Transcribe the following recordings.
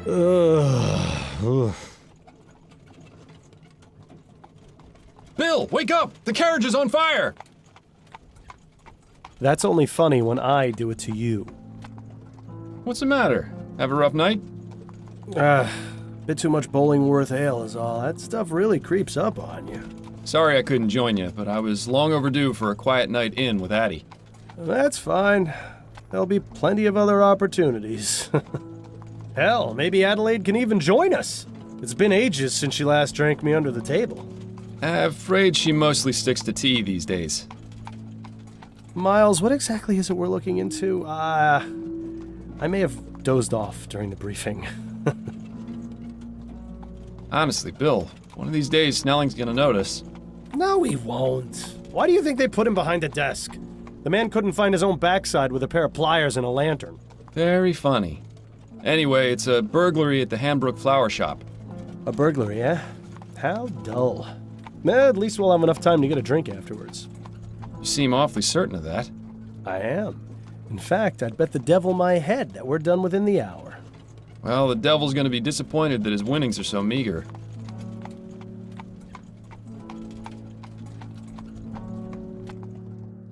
Bill, wake up! The carriage is on fire! That's only funny when I do it to you. What's the matter? Have a rough night? Bit too much Bollingworth ale is all. That stuff really creeps up on you. Sorry I couldn't join you, but I was long overdue for a quiet night in with Addie. That's fine. There'll be plenty of other opportunities. Hell, maybe Adelaide can even join us. It's been ages since she last drank me under the table. Afraid she mostly sticks to tea these days. Miles, what exactly is it we're looking into? I may have dozed off during the briefing. Honestly, Bill, one of these days Snelling's gonna notice. No, he won't. Why do you think they put him behind a desk? The man couldn't find his own backside with a pair of pliers and a lantern. Very funny. Anyway, it's a burglary at the Hanbrook Flower Shop. A burglary, eh? How dull. At least we'll have enough time to get a drink afterwards. You seem awfully certain of that. I am. In fact, I'd bet the devil my head that we're done within the hour. Well, the devil's gonna be disappointed that his winnings are so meager.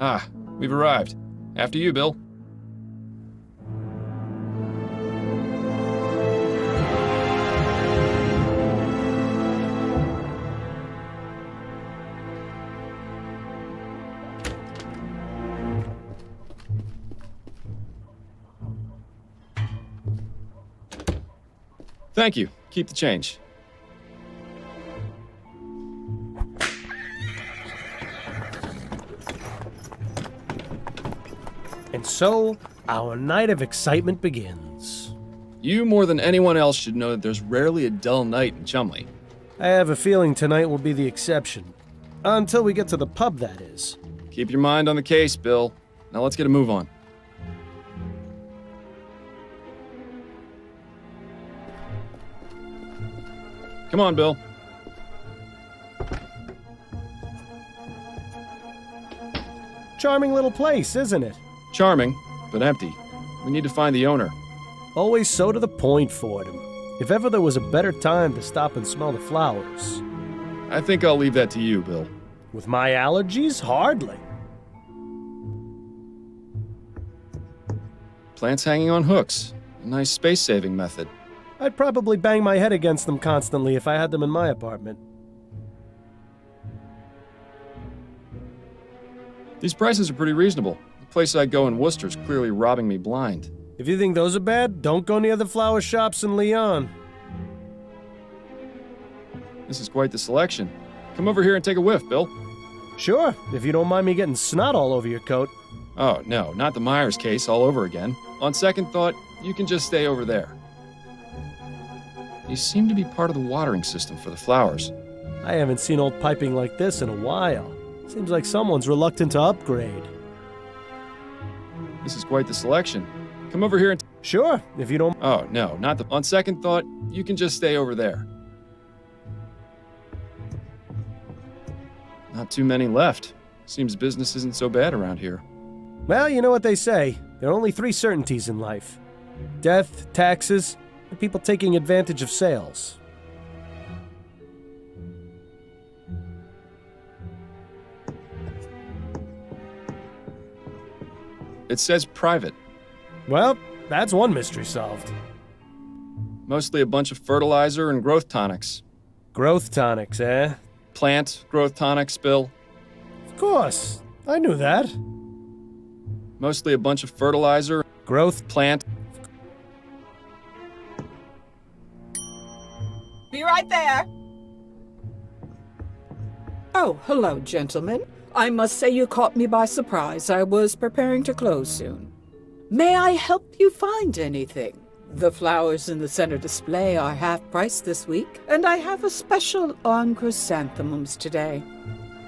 Ah, we've arrived. After you, Bill. Thank you. Keep the change. And so, our night of excitement begins. You, more than anyone else, should know that there's rarely a dull night in Chumley. I have a feeling tonight will be the exception. Until we get to the pub, that is. Keep your mind on the case, Bill. Now let's get a move on. Come on, Bill. Charming little place, isn't it? Charming, but empty. We need to find the owner. Always so to the point, Fordham. If ever there was a better time to stop and smell the flowers. I think I'll leave that to you, Bill. With my allergies? Hardly. Plants hanging on hooks. A nice space-saving method. I'd probably bang my head against them constantly if I had them in my apartment. These prices are pretty reasonable. The place I go in Worcester's clearly robbing me blind. If you think those are bad, don't go near the flower shops in Lyon. This is quite the selection. Come over here and take a whiff, Bill. Sure, if you don't mind me getting snot all over your coat. Oh, no, not the Myers case all over again. On second thought, you can just stay over there. You seem to be part of the watering system for the flowers. I haven't seen old piping like this in a while. Seems like someone's reluctant to upgrade. This is quite the selection. Come over here and... Sure, if you don't... Oh, no, not the... On second thought, you can just stay over there. Not too many left. Seems business isn't so bad around here. Well, you know what they say. There are only 3 certainties in life. Death, taxes, and people taking advantage of sales. It says private. Well, that's one mystery solved. Mostly a bunch of fertilizer and growth tonics. Growth tonics, eh? Plant growth tonics, Bill. Of course. I knew that. Mostly a bunch of fertilizer. Growth plant. Be right there. Oh, hello, gentlemen. I must say you caught me by surprise. I was preparing to close soon. May I help you find anything? The flowers in the center display are half price this week, and I have a special on chrysanthemums today.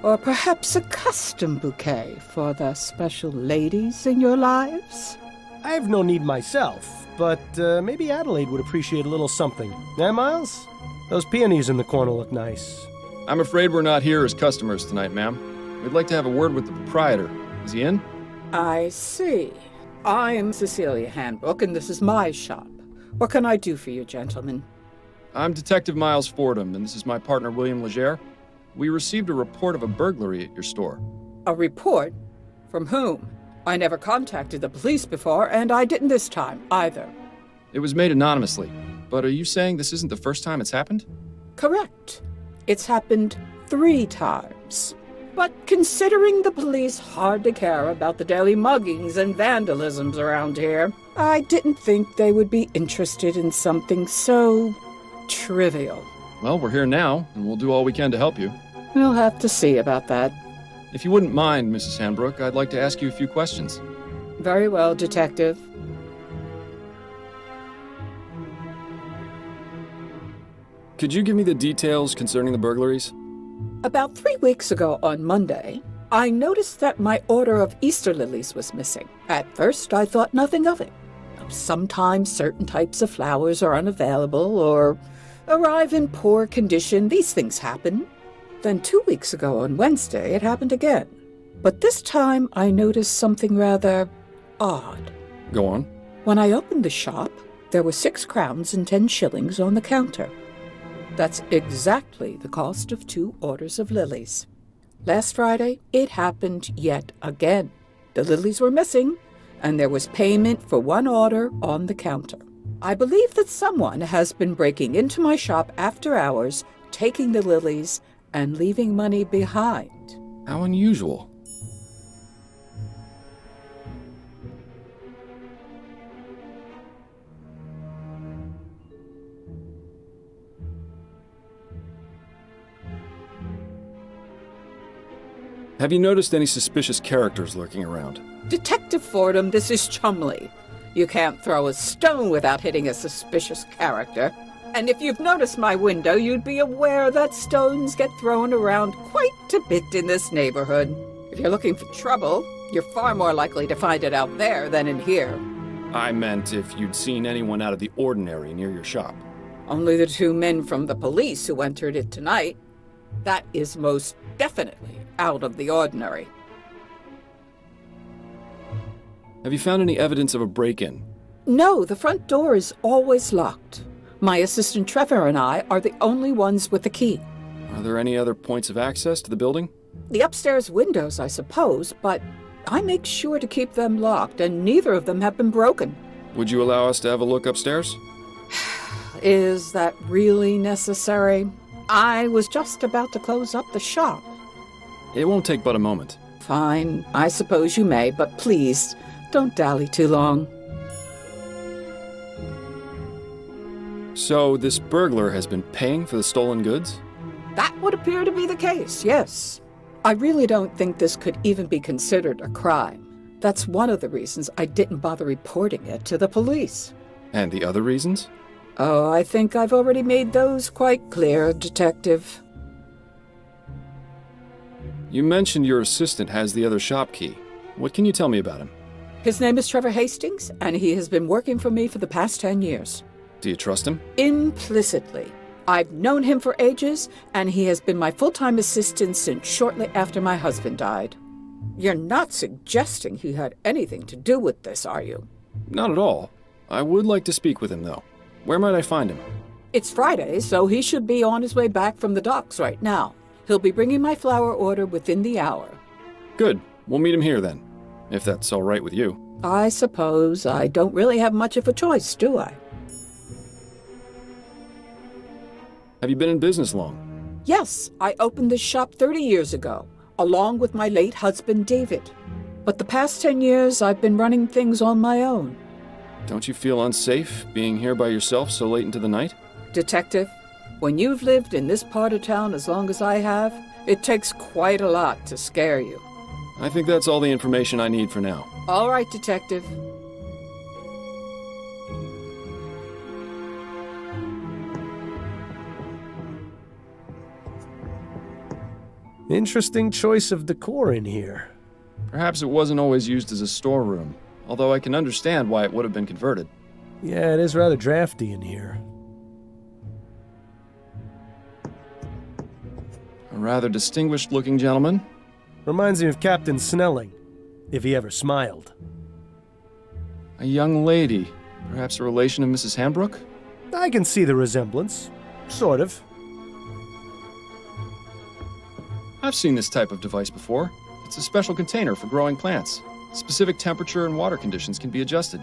Or perhaps a custom bouquet for the special ladies in your lives? I have no need myself, but maybe Adelaide would appreciate a little something. Eh, Miles? Those peonies in the corner look nice. I'm afraid we're not here as customers tonight, ma'am. We'd like to have a word with the proprietor. Is he in? I see. I'm Cecilia Hanbrook, and this is my shop. What can I do for you, gentlemen? I'm Detective Miles Fordham, and this is my partner, William Legere. We received a report of a burglary at your store. A report? From whom? I never contacted the police before, and I didn't this time, either. It was made anonymously, but are you saying this isn't the first time it's happened? Correct. It's happened 3 times. But considering the police hardly care about the daily muggings and vandalisms around here, I didn't think they would be interested in something so trivial. Well, we're here now, and we'll do all we can to help you. We'll have to see about that. If you wouldn't mind, Mrs. Hanbrook, I'd like to ask you a few questions. Very well, Detective. Could you give me the details concerning the burglaries? About 3 weeks ago on Monday, I noticed that my order of Easter lilies was missing. At first, I thought nothing of it. Sometimes certain types of flowers are unavailable or arrive in poor condition. These things happen. Then 2 weeks ago on Wednesday, it happened again. But this time, I noticed something rather odd. Go on. When I opened the shop, there were 6 crowns and 10 shillings on the counter. That's exactly the cost of 2 orders of lilies. Last Friday, it happened yet again. The lilies were missing, and there was payment for 1 order on the counter. I believe that someone has been breaking into my shop after hours, taking the lilies, and leaving money behind. How unusual. Have you noticed any suspicious characters lurking around? Detective Fordham, this is Chumley. You can't throw a stone without hitting a suspicious character. And if you've noticed my window, you'd be aware that stones get thrown around quite a bit in this neighborhood. If you're looking for trouble, you're far more likely to find it out there than in here. I meant if you'd seen anyone out of the ordinary near your shop. Only the 2 men from the police who entered it tonight. That is most definitely out of the ordinary. Have you found any evidence of a break-in? No, the front door is always locked. My assistant Trevor and I are the only ones with the key. Are there any other points of access to the building? The upstairs windows, I suppose, but I make sure to keep them locked, and neither of them have been broken. Would you allow us to have a look upstairs? Is that really necessary? I was just about to close up the shop. It won't take but a moment. Fine, I suppose you may, but please, don't dally too long. So this burglar has been paying for the stolen goods? That would appear to be the case, yes. I really don't think this could even be considered a crime. That's one of the reasons I didn't bother reporting it to the police. And the other reasons? Oh, I think I've already made those quite clear, Detective. You mentioned your assistant has the other shop key. What can you tell me about him? His name is Trevor Hastings, and he has been working for me for the past 10 years. Do you trust him? Implicitly. I've known him for ages, and he has been my full-time assistant since shortly after my husband died. You're not suggesting he had anything to do with this, are you? Not at all. I would like to speak with him, though. Where might I find him? It's Friday, so he should be on his way back from the docks right now. He'll be bringing my flower order within the hour. Good. We'll meet him here, then. If that's all right with you. I suppose I don't really have much of a choice, do I? Have you been in business long? Yes, I opened this shop 30 years ago, along with my late husband, David. But the past 10 years, I've been running things on my own. Don't you feel unsafe being here by yourself so late into the night? Detective, when you've lived in this part of town as long as I have, it takes quite a lot to scare you. I think that's all the information I need for now. All right, Detective. Interesting choice of decor in here. Perhaps it wasn't always used as a storeroom, although I can understand why it would have been converted. Yeah, it is rather drafty in here. A rather distinguished-looking gentleman. Reminds me of Captain Snelling, if he ever smiled. A young lady. Perhaps a relation of Mrs. Hanbrook? I can see the resemblance. Sort of. I've seen this type of device before. It's a special container for growing plants. Specific temperature and water conditions can be adjusted.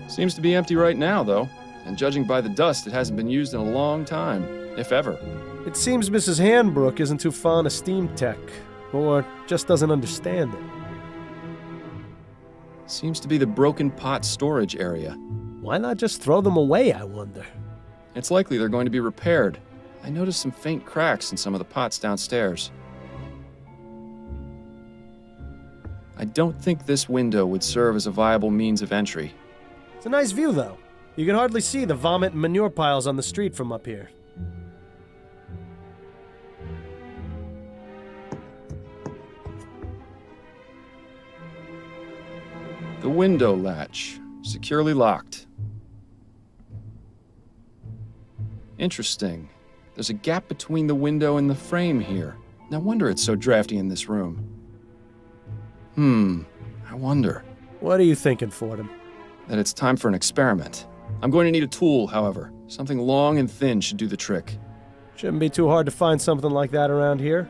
Seems to be empty right now, though, and judging by the dust, it hasn't been used in a long time, if ever. It seems Mrs. Hanbrook isn't too fond of steam tech, or just doesn't understand it. Seems to be the broken pot storage area. Why not just throw them away, I wonder? It's likely they're going to be repaired. I noticed some faint cracks in some of the pots downstairs. I don't think this window would serve as a viable means of entry. It's a nice view, though. You can hardly see the vomit and manure piles on the street from up here. The window latch, securely locked. Interesting. There's a gap between the window and the frame here. No wonder it's so drafty in this room. I wonder. What are you thinking, Fordham? That it's time for an experiment. I'm going to need a tool, however. Something long and thin should do the trick. Shouldn't be too hard to find something like that around here.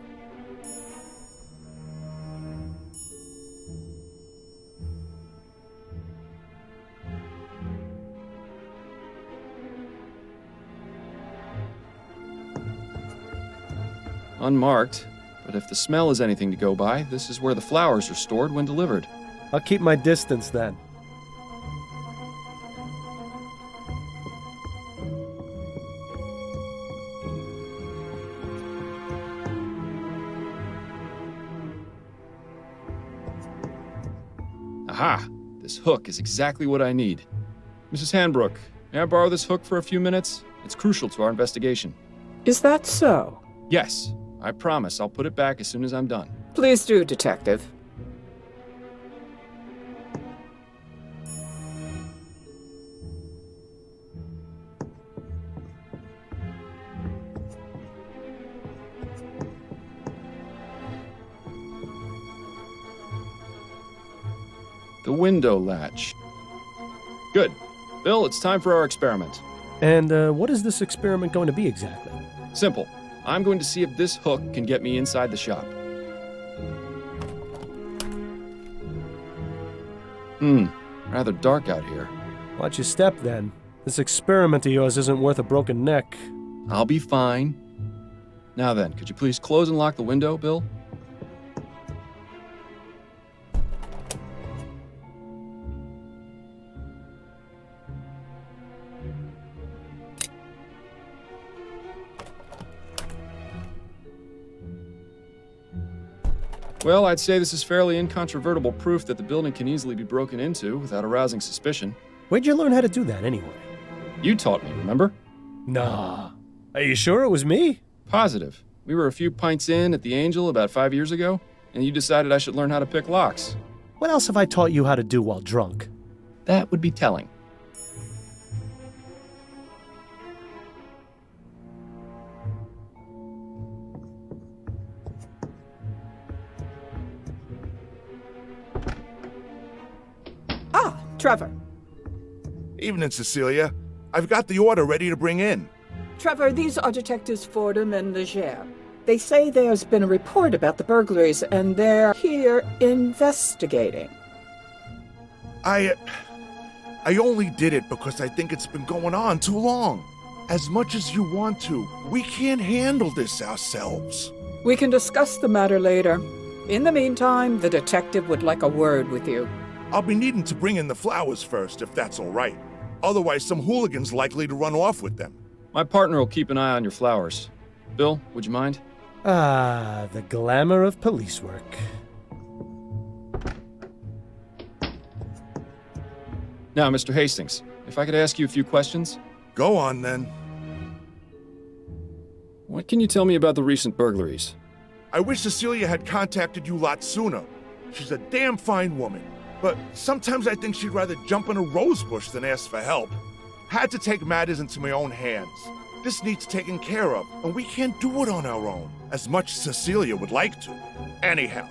Unmarked, but if the smell is anything to go by, this is where the flowers are stored when delivered. I'll keep my distance then. Aha! This hook is exactly what I need. Mrs. Hanbrook, may I borrow this hook for a few minutes? It's crucial to our investigation. Is that so? Yes, I promise I'll put it back as soon as I'm done. Please do, Detective. The window latch. Good. Bill, it's time for our experiment. And what is this experiment going to be exactly? Simple. I'm going to see if this hook can get me inside the shop. Rather dark out here. Watch your step then. This experiment of yours isn't worth a broken neck. I'll be fine. Now then, could you please close and lock the window, Bill? Well, I'd say this is fairly incontrovertible proof that the building can easily be broken into without arousing suspicion. Where'd you learn how to do that anyway? You taught me, remember? Nah. Are you sure it was me? Positive. We were a few pints in at the Angel about 5 years ago, and you decided I should learn how to pick locks. What else have I taught you how to do while drunk? That would be telling. Ah, Trevor. Evening, Cecilia. I've got the order ready to bring in. Trevor, these are Detectives Fordham and Leger. They say there's been a report about the burglaries, and they're here investigating. I only did it because I think it's been going on too long. As much as you want to, we can't handle this ourselves. We can discuss the matter later. In the meantime, the detective would like a word with you. I'll be needing to bring in the flowers first, if that's all right. Otherwise, some hooligan's likely to run off with them. My partner will keep an eye on your flowers. Bill, would you mind? Ah, the glamour of police work. Now, Mr. Hastings, if I could ask you a few questions. Go on, then. What can you tell me about the recent burglaries? I wish Cecilia had contacted you lot sooner. She's a damn fine woman. But sometimes I think she'd rather jump in a rose bush than ask for help. Had to take matters into my own hands. This needs taken care of, and we can't do it on our own, as much as Cecilia would like to. Anyhow,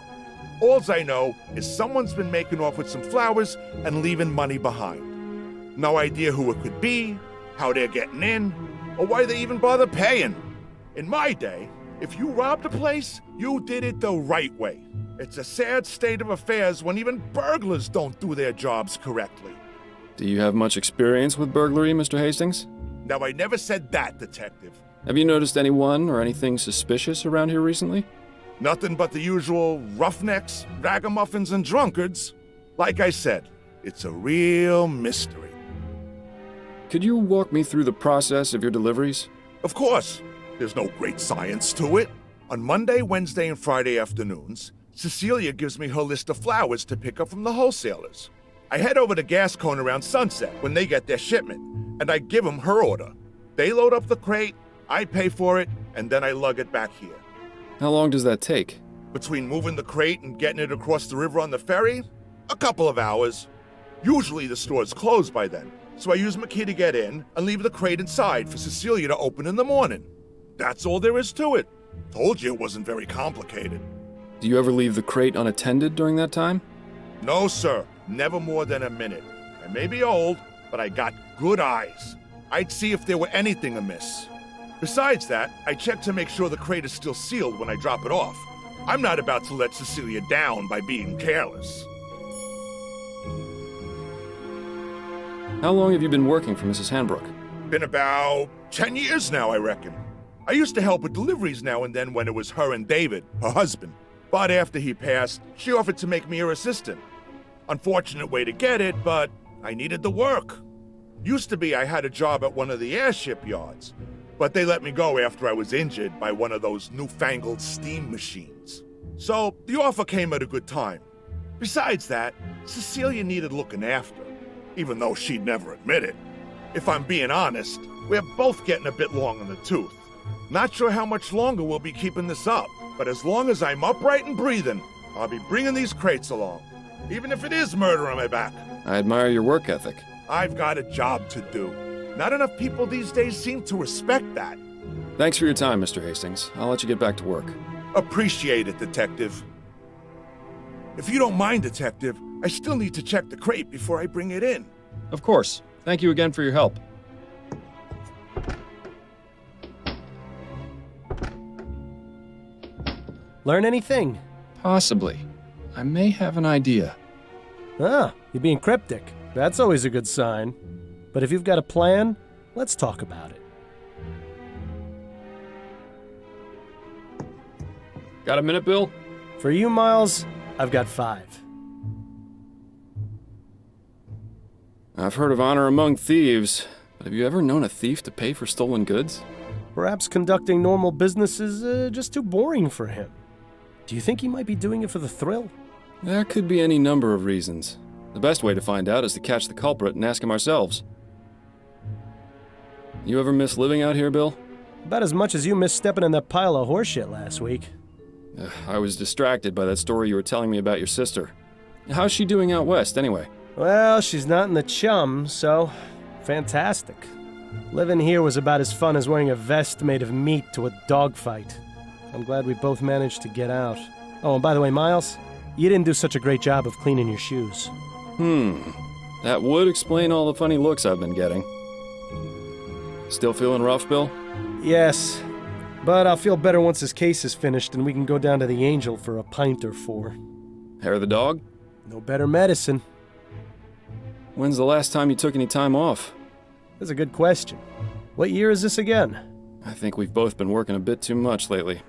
alls I know is someone's been making off with some flowers and leaving money behind. No idea who it could be, how they're getting in, or why they even bother paying. In my day, if you robbed a place, you did it the right way. It's a sad state of affairs when even burglars don't do their jobs correctly. Do you have much experience with burglary, Mr. Hastings? Now, I never said that, Detective. Have you noticed anyone or anything suspicious around here recently? Nothing but the usual roughnecks, ragamuffins, and drunkards. Like I said, it's a real mystery. Could you walk me through the process of your deliveries? Of course, there's no great science to it. On Monday, Wednesday, and Friday afternoons, Cecilia gives me her list of flowers to pick up from the wholesalers. I head over to Gascon around sunset when they get their shipment, and I give them her order. They load up the crate, I pay for it, and then I lug it back here. How long does that take? Between moving the crate and getting it across the river on the ferry, a couple of hours. Usually the store's closed by then, so I use my key to get in and leave the crate inside for Cecilia to open in the morning. That's all there is to it. Told you it wasn't very complicated. Do you ever leave the crate unattended during that time? No, sir. Never more than a minute. I may be old, but I got good eyes. I'd see if there were anything amiss. Besides that, I check to make sure the crate is still sealed when I drop it off. I'm not about to let Cecilia down by being careless. How long have you been working for Mrs. Hanbrook? Been about 10 years now, I reckon. I used to help with deliveries now and then when it was her and David, her husband. But after he passed, she offered to make me her assistant. Unfortunate way to get it, but I needed the work. Used to be I had a job at one of the airship yards, but they let me go after I was injured by one of those newfangled steam machines. So the offer came at a good time. Besides that, Cecilia needed looking after, even though she'd never admit it. If I'm being honest, we're both getting a bit long in the tooth. Not sure how much longer we'll be keeping this up, but as long as I'm upright and breathing, I'll be bringing these crates along, even if it is murder on my back. I admire your work ethic. I've got a job to do. Not enough people these days seem to respect that. Thanks for your time, Mr. Hastings. I'll let you get back to work. Appreciate it, Detective. If you don't mind, Detective, I still need to check the crate before I bring it in. Of course. Thank you again for your help. Learn anything? Possibly. I may have an idea. Ah, you're being cryptic. That's always a good sign. But if you've got a plan, let's talk about it. Got a minute, Bill? For you, Miles, I've got 5. I've heard of honor among thieves, but have you ever known a thief to pay for stolen goods? Perhaps conducting normal business is just too boring for him. Do you think he might be doing it for the thrill? There could be any number of reasons. The best way to find out is to catch the culprit and ask him ourselves. You ever miss living out here, Bill? About as much as you missed stepping in that pile of horseshit last week. I was distracted by that story you were telling me about your sister. How's she doing out west, anyway? Well, she's not in the chum, so fantastic. Living here was about as fun as wearing a vest made of meat to a dogfight. I'm glad we both managed to get out. Oh, and by the way, Miles, you didn't do such a great job of cleaning your shoes. That would explain all the funny looks I've been getting. Still feeling rough, Bill? Yes, but I'll feel better once this case is finished and we can go down to the Angel for a pint or 4. Hair of the dog? No better medicine. When's the last time you took any time off? That's a good question. What year is this again? I think we've both been working a bit too much lately.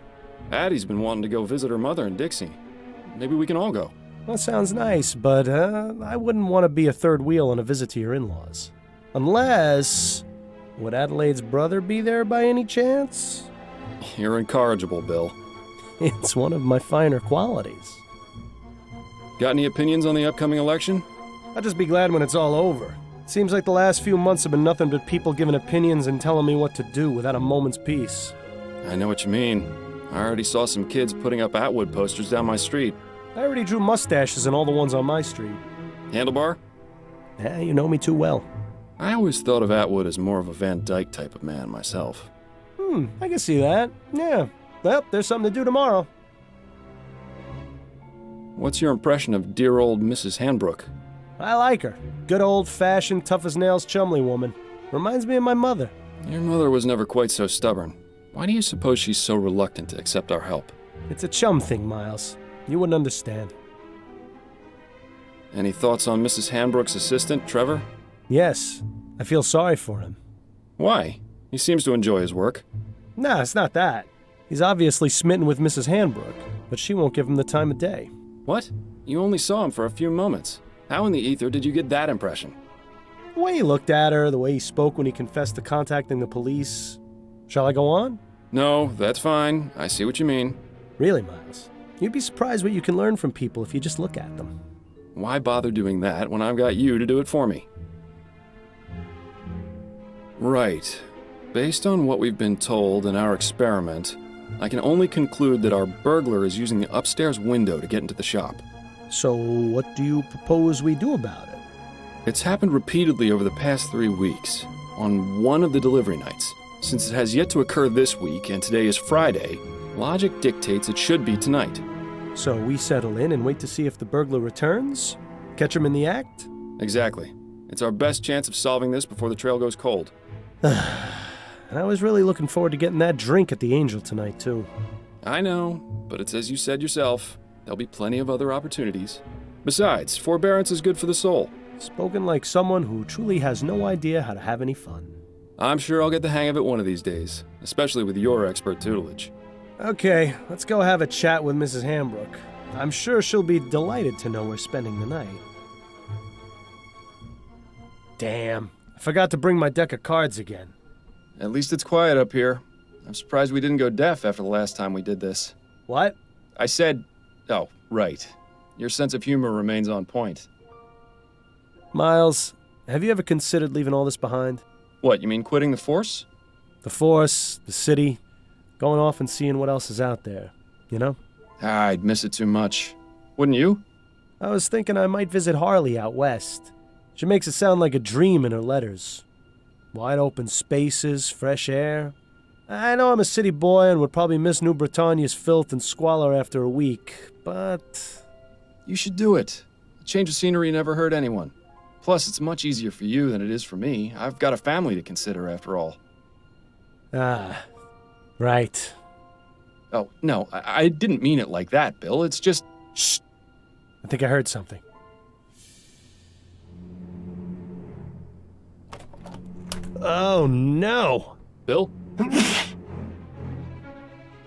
Addie's been wanting to go visit her mother in Dixie. Maybe we can all go. That sounds nice, but I wouldn't want to be a third wheel on a visit to your in-laws. Unless... Would Adelaide's brother be there by any chance? You're incorrigible, Bill. It's one of my finer qualities. Got any opinions on the upcoming election? I'll just be glad when it's all over. Seems like the last few months have been nothing but people giving opinions and telling me what to do without a moment's peace. I know what you mean. I already saw some kids putting up Atwood posters down my street. I already drew mustaches in all the ones on my street. Handlebar? Yeah, you know me too well. I always thought of Atwood as more of a Van Dyke type of man myself. I can see that. Yeah. Well, there's something to do tomorrow. What's your impression of dear old Mrs. Hanbrook? I like her. Good old-fashioned, tough-as-nails Chumley woman. Reminds me of my mother. Your mother was never quite so stubborn. Why do you suppose she's so reluctant to accept our help? It's a chum thing, Miles. You wouldn't understand. Any thoughts on Mrs. Hanbrook's assistant, Trevor? Yes, I feel sorry for him. Why? He seems to enjoy his work. Nah, it's not that. He's obviously smitten with Mrs. Hanbrook, but she won't give him the time of day. What? You only saw him for a few moments. How in the ether did you get that impression? The way he looked at her, the way he spoke when he confessed to contacting the police. Shall I go on? No, that's fine. I see what you mean. Really, Miles? You'd be surprised what you can learn from people if you just look at them. Why bother doing that when I've got you to do it for me? Right. Based on what we've been told in our experiment, I can only conclude that our burglar is using the upstairs window to get into the shop. So what do you propose we do about it? It's happened repeatedly over the past 3 weeks, on one of the delivery nights. Since it has yet to occur this week, and today is Friday, logic dictates it should be tonight. So we settle in and wait to see if the burglar returns? Catch him in the act? Exactly. It's our best chance of solving this before the trail goes cold. I was really looking forward to getting that drink at the Angel tonight, too. I know, but it's as you said yourself. There'll be plenty of other opportunities. Besides, forbearance is good for the soul. Spoken like someone who truly has no idea how to have any fun. I'm sure I'll get the hang of it one of these days, especially with your expert tutelage. Okay, let's go have a chat with Mrs. Hanbrook. I'm sure she'll be delighted to know we're spending the night. Damn, I forgot to bring my deck of cards again. At least it's quiet up here. I'm surprised we didn't go deaf after the last time we did this. What? I said... Oh, right. Your sense of humor remains on point. Miles, have you ever considered leaving all this behind? What, you mean quitting the force? The force, the city, going off and seeing what else is out there, you know? I'd miss it too much. Wouldn't you? I was thinking I might visit Harley out west. She makes it sound like a dream in her letters. Wide open spaces, fresh air. I know I'm a city boy and would probably miss New Britannia's filth and squalor after a week, but... You should do it. A change of scenery never hurt anyone. Plus, it's much easier for you than it is for me. I've got a family to consider, after all. Ah, right. Oh, no, I didn't mean it like that, Bill. It's just... Shh! I think I heard something. Oh, no! Bill?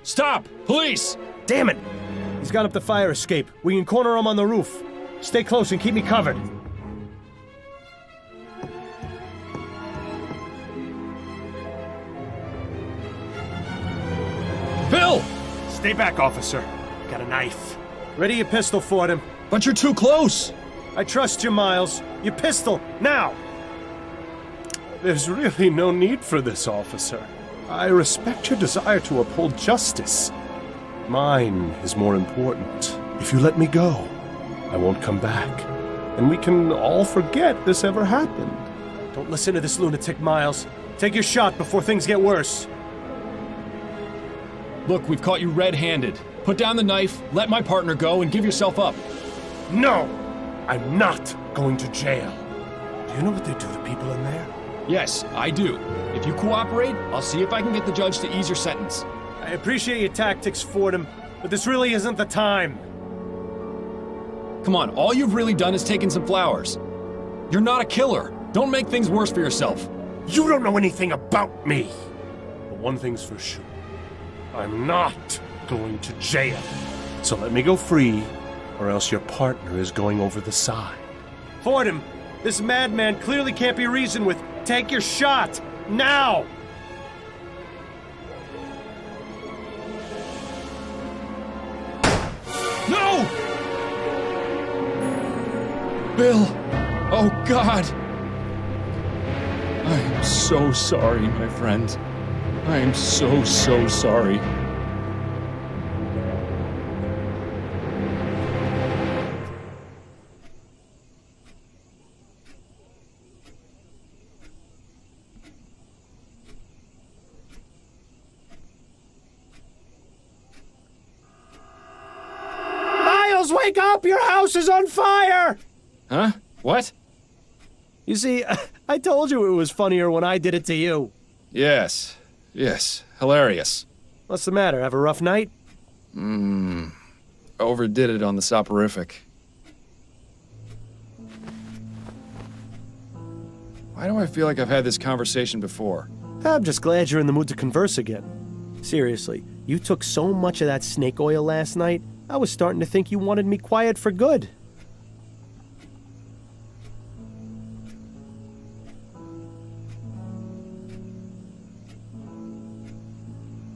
Stop! Police! Damn it! He's got up the fire escape. We can corner him on the roof. Stay close and keep me covered. Bill! Stay back, officer. Got a knife. Ready your pistol for him. But you're too close! I trust you, Miles. Your pistol, now! There's really no need for this, officer. I respect your desire to uphold justice. Mine is more important. If you let me go, I won't come back. And we can all forget this ever happened. Don't listen to this lunatic, Miles. Take your shot before things get worse. Look, we've caught you red-handed. Put down the knife, let my partner go, and give yourself up. No! I'm not going to jail. Do you know what they do to people in there? Yes, I do. If you cooperate, I'll see if I can get the judge to ease your sentence. I appreciate your tactics, Fordham, but this really isn't the time. Come on, all you've really done is taken some flowers. You're not a killer. Don't make things worse for yourself. You don't know anything about me. But one thing's for sure. I'm not going to jail. So let me go free, or else your partner is going over the side. Fordham, this madman clearly can't be reasoned with. Take your shot, now! No! Bill! Oh, God! I am so sorry, my friend. I am so sorry. Miles, wake up! Your house is on fire! Huh? What? You see, I told you it was funnier when I did it to you. Yes. Yes. Hilarious. What's the matter? Have a rough night? Overdid it on the soporific. Why do I feel like I've had this conversation before? I'm just glad you're in the mood to converse again. Seriously, you took so much of that snake oil last night, I was starting to think you wanted me quiet for good.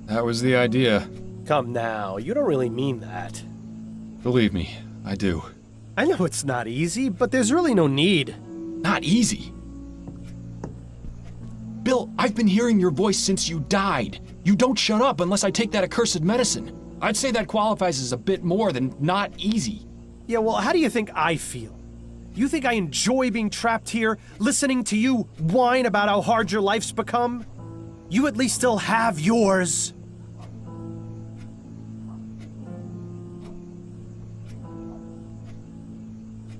That was the idea. Come now, you don't really mean that. Believe me, I do. I know it's not easy, but there's really no need. Not easy. Bill, I've been hearing your voice since you died. You don't shut up unless I take that accursed medicine. I'd say that qualifies as a bit more than not easy. Yeah, well, how do you think I feel? You think I enjoy being trapped here, listening to you whine about how hard your life's become? You at least still have yours.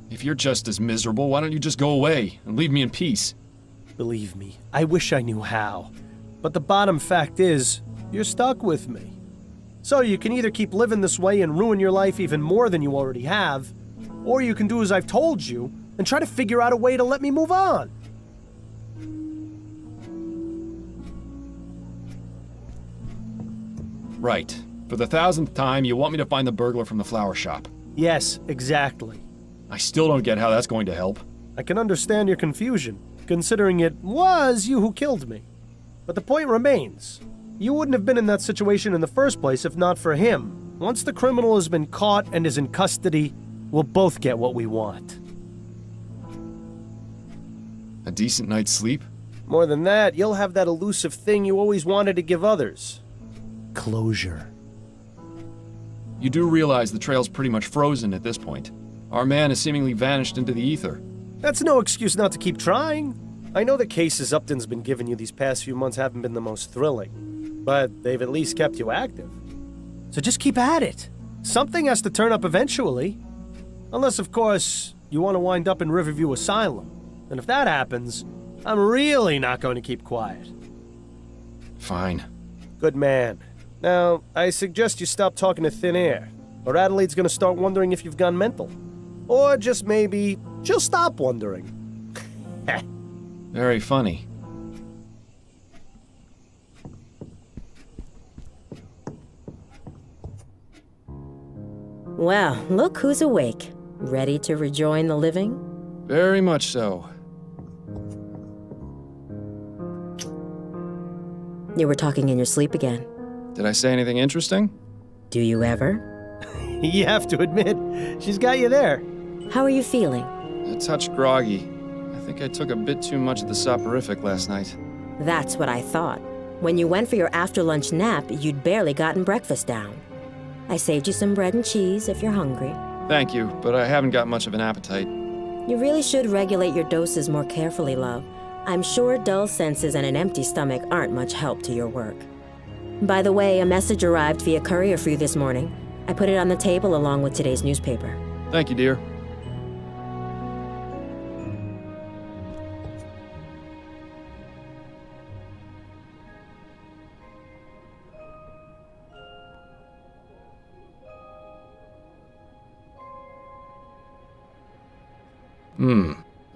If you're just as miserable, why don't you just go away and leave me in peace? Believe me, I wish I knew how. But the bottom fact is, you're stuck with me. So you can either keep living this way and ruin your life even more than you already have, or you can do as I've told you and try to figure out a way to let me move on. Right. For the 1000th time, you want me to find the burglar from the flower shop. Yes, exactly. I still don't get how that's going to help. I can understand your confusion, considering it was you who killed me. But the point remains. You wouldn't have been in that situation in the first place if not for him. Once the criminal has been caught and is in custody, we'll both get what we want. A decent night's sleep? More than that, you'll have that elusive thing you always wanted to give others. Closure. You do realize the trail's pretty much frozen at this point. Our man has seemingly vanished into the ether. That's no excuse not to keep trying. I know the cases Upton's been giving you these past few months haven't been the most thrilling, but they've at least kept you active. So just keep at it. Something has to turn up eventually. Unless, of course, you want to wind up in Riverview Asylum. And if that happens, I'm really not going to keep quiet. Fine. Good man. Now, I suggest you stop talking to thin air, or Adelaide's gonna start wondering if you've gone mental. Or just maybe, she'll stop wondering. Very funny. Well, look who's awake. Ready to rejoin the living? Very much so. You were talking in your sleep again. Did I say anything interesting? Do you ever? You have to admit, she's got you there. How are you feeling? A touch groggy. I think I took a bit too much of the soporific last night. That's what I thought. When you went for your after-lunch nap, you'd barely gotten breakfast down. I saved you some bread and cheese if you're hungry. Thank you, but I haven't got much of an appetite. You really should regulate your doses more carefully, love. I'm sure dull senses and an empty stomach aren't much help to your work. By the way, a message arrived via courier for you this morning. I put it on the table along with today's newspaper. Thank you, dear.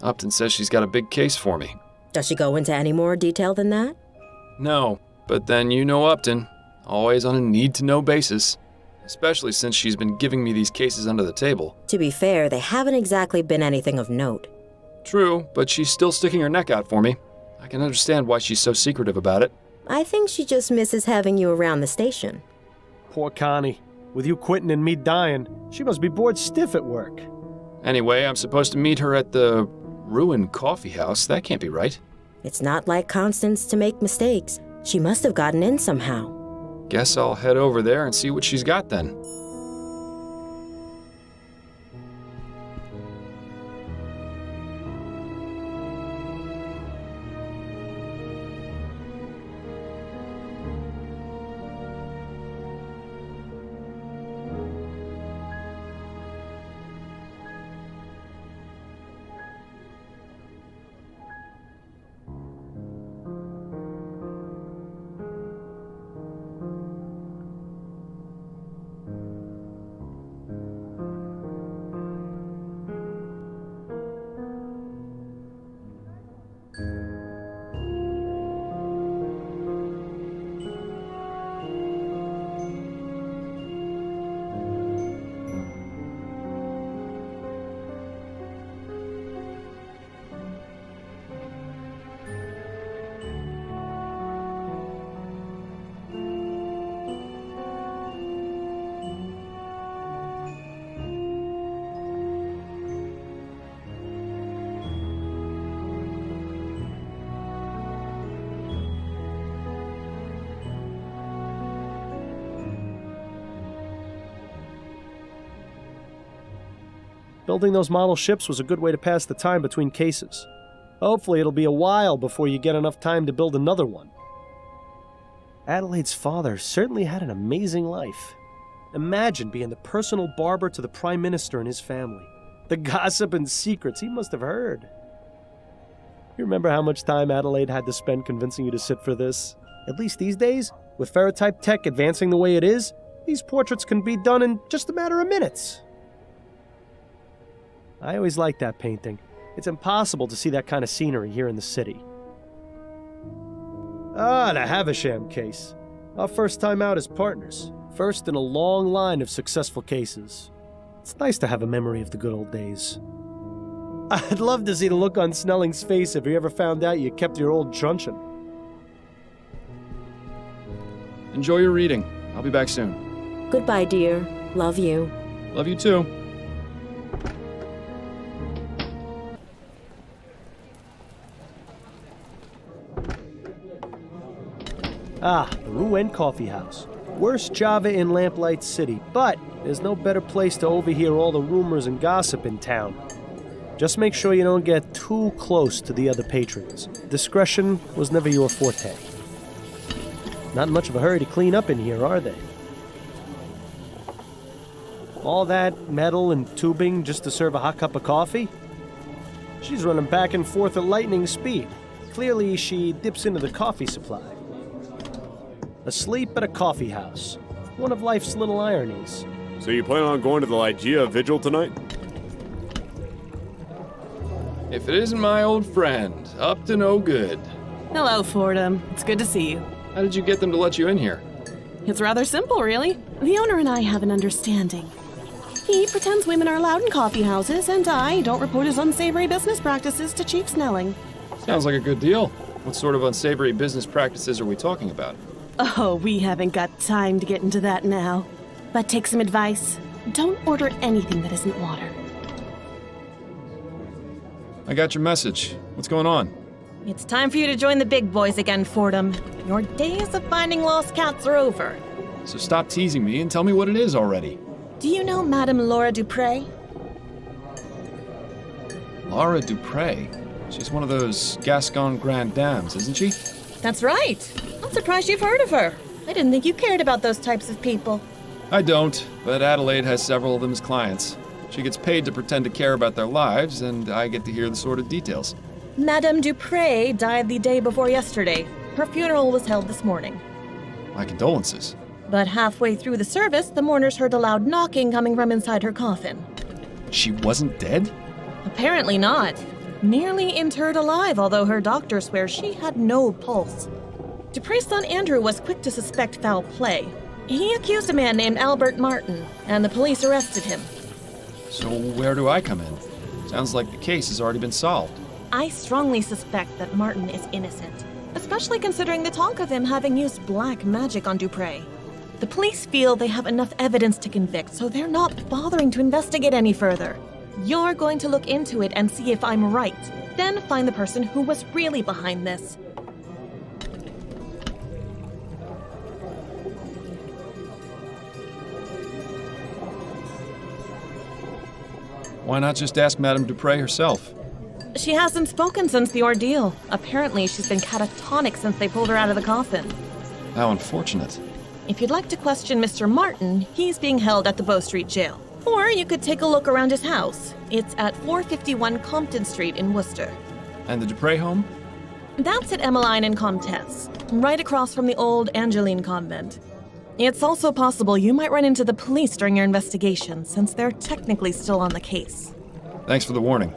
Upton says she's got a big case for me. Does she go into any more detail than that? No, but then you know Upton. Always on a need-to-know basis. Especially since she's been giving me these cases under the table. To be fair, they haven't exactly been anything of note. True, but she's still sticking her neck out for me. I can understand why she's so secretive about it. I think she just misses having you around the station. Poor Connie. With you quitting and me dying, she must be bored stiff at work. Anyway, I'm supposed to meet her at the ruined coffee house. That can't be right. It's not like Constance to make mistakes. She must have gotten in somehow. Guess I'll head over there and see what she's got then. Building those model ships was a good way to pass the time between cases. Hopefully it'll be a while before you get enough time to build another one. Adelaide's father certainly had an amazing life. Imagine being the personal barber to the Prime Minister and his family. The gossip and secrets he must have heard. You remember how much time Adelaide had to spend convincing you to sit for this? At least these days, with ferrotype tech advancing the way it is, these portraits can be done in just a matter of minutes. I always liked that painting. It's impossible to see that kind of scenery here in the city. Ah, the Havisham case. Our first time out as partners. First in a long line of successful cases. It's nice to have a memory of the good old days. I'd love to see the look on Snelling's face if he ever found out you kept your old truncheon. Enjoy your reading. I'll be back soon. Goodbye, dear. Love you. Love you too. Ah, the Rouen Coffee House. Worst Java in Lamplight City, but there's no better place to overhear all the rumors and gossip in town. Just make sure you don't get too close to the other patrons. Discretion was never your forte. Not in much of a hurry to clean up in here, are they? All that metal and tubing just to serve a hot cup of coffee? She's running back and forth at lightning speed. Clearly, she dips into the coffee supply. Asleep at a coffee house. One of life's little ironies. So you plan on going to the Lygia Vigil tonight? If it isn't my old friend, up to no good. Hello, Fordham. It's good to see you. How did you get them to let you in here? It's rather simple, really. The owner and I have an understanding. He pretends women are allowed in coffee houses, and I don't report his unsavory business practices to Chief Snelling. Sounds like a good deal. What sort of unsavory business practices are we talking about? Oh, we haven't got time to get into that now. But take some advice. Don't order anything that isn't water. I got your message. What's going on? It's time for you to join the big boys again, Fordham. Your days of finding lost cats are over. So stop teasing me and tell me what it is already. Do you know Madame Laura Dupre? Laura Dupre? She's one of those Gascon Grand Dames, isn't she? That's right. I'm surprised you've heard of her. I didn't think you cared about those types of people. I don't, but Adelaide has several of them as clients. She gets paid to pretend to care about their lives, and I get to hear the sordid details. Madame Dupre died the day before yesterday. Her funeral was held this morning. My condolences. But halfway through the service, the mourners heard a loud knocking coming from inside her coffin. She wasn't dead? Apparently not. Nearly interred alive, although her doctor swears she had no pulse. Dupre's son Andrew was quick to suspect foul play. He accused a man named Albert Martin, and the police arrested him. So where do I come in? Sounds like the case has already been solved. I strongly suspect that Martin is innocent, especially considering the talk of him having used black magic on Dupre. The police feel they have enough evidence to convict, so they're not bothering to investigate any further. You're going to look into it and see if I'm right, then find the person who was really behind this. Why not just ask Madame Dupre herself? She hasn't spoken since the ordeal. Apparently, she's been catatonic since they pulled her out of the coffin. How unfortunate. If you'd like to question Mr. Martin, he's being held at the Bow Street Jail. Or you could take a look around his house. It's at 451 Compton Street in Worcester. And the Dupre home? That's at Emmeline and Comtesse, right across from the old Angeline convent. It's also possible you might run into the police during your investigation, since they're technically still on the case. Thanks for the warning.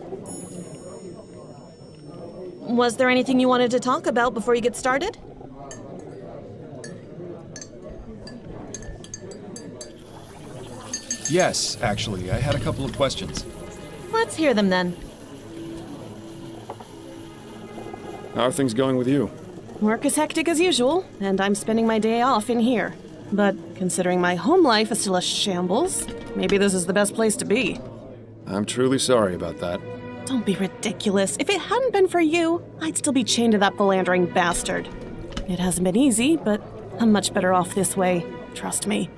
Was there anything you wanted to talk about before you get started? Yes, actually, I had a couple of questions. Let's hear them then. How are things going with you? Work is hectic as usual, and I'm spending my day off in here. But considering my home life is still a shambles, maybe this is the best place to be. I'm truly sorry about that. Don't be ridiculous. If it hadn't been for you, I'd still be chained to that philandering bastard. It hasn't been easy, but I'm much better off this way. Trust me.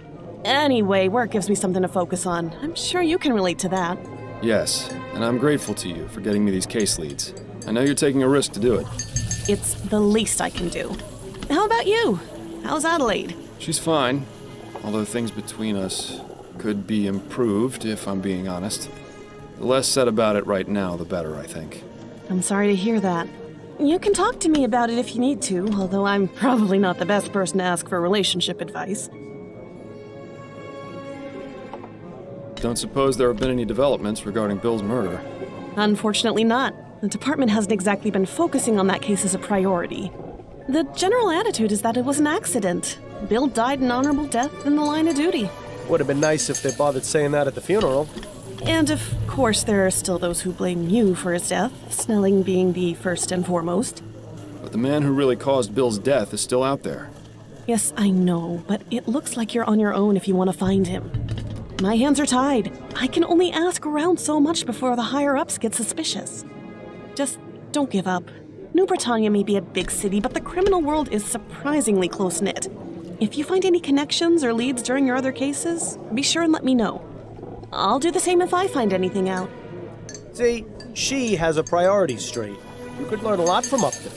Anyway, work gives me something to focus on. I'm sure you can relate to that. Yes, and I'm grateful to you for getting me these case leads. I know you're taking a risk to do it. It's the least I can do. How about you? How's Adelaide? She's fine, although things between us could be improved, if I'm being honest. The less said about it right now, the better, I think. I'm sorry to hear that. You can talk to me about it if you need to, although I'm probably not the best person to ask for relationship advice. Don't suppose there have been any developments regarding Bill's murder? Unfortunately not. The department hasn't exactly been focusing on that case as a priority. The general attitude is that it was an accident. Bill died an honorable death in the line of duty. Would have been nice if they bothered saying that at the funeral. And of course, there are still those who blame you for his death, Snelling being the first and foremost. But the man who really caused Bill's death is still out there. Yes, I know, but it looks like you're on your own if you want to find him. My hands are tied. I can only ask around so much before the higher-ups get suspicious. Just don't give up. New Britannia may be a big city, but the criminal world is surprisingly close-knit. If you find any connections or leads during your other cases, be sure and let me know. I'll do the same if I find anything out. See, she has her priorities straight. You could learn a lot from Upton.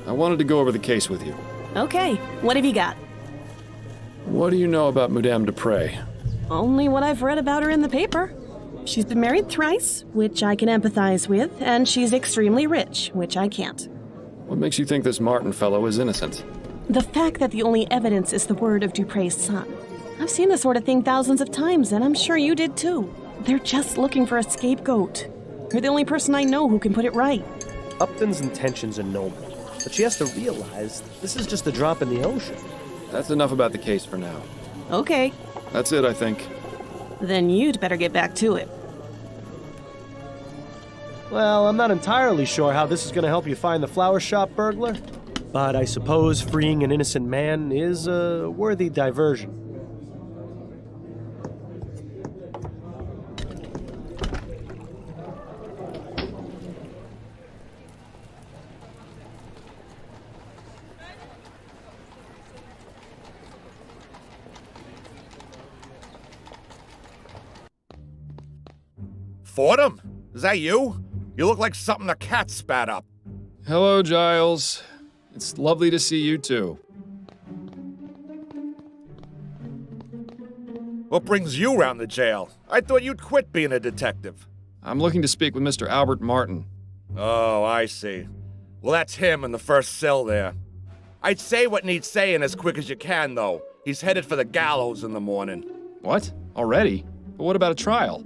I wanted to go over the case with you. Okay, what have you got? What do you know about Madame Dupre? Only what I've read about her in the paper. She's been married thrice, which I can empathize with, and she's extremely rich, which I can't. What makes you think this Martin fellow is innocent? The fact that the only evidence is the word of Dupre's son. I've seen this sort of thing thousands of times, and I'm sure you did too. They're just looking for a scapegoat. You're the only person I know who can put it right. Upton's intentions are noble, but she has to realize this is just a drop in the ocean. That's enough about the case for now. Okay, That's it, I think. then you'd better get back to it. Well, I'm not entirely sure how this is going to help you find the flower shop burglar, but I suppose freeing an innocent man is a worthy diversion. Fordham? Is that you? You look like something a cat spat up. Hello, Giles. It's lovely to see you too. What brings you round the jail? I thought you'd quit being a detective. I'm looking to speak with Mr. Albert Martin. Oh, I see. Well, that's him in the first cell there. I'd say what needs saying as quick as you can, though. He's headed for the gallows in the morning. What? Already? But what about a trial?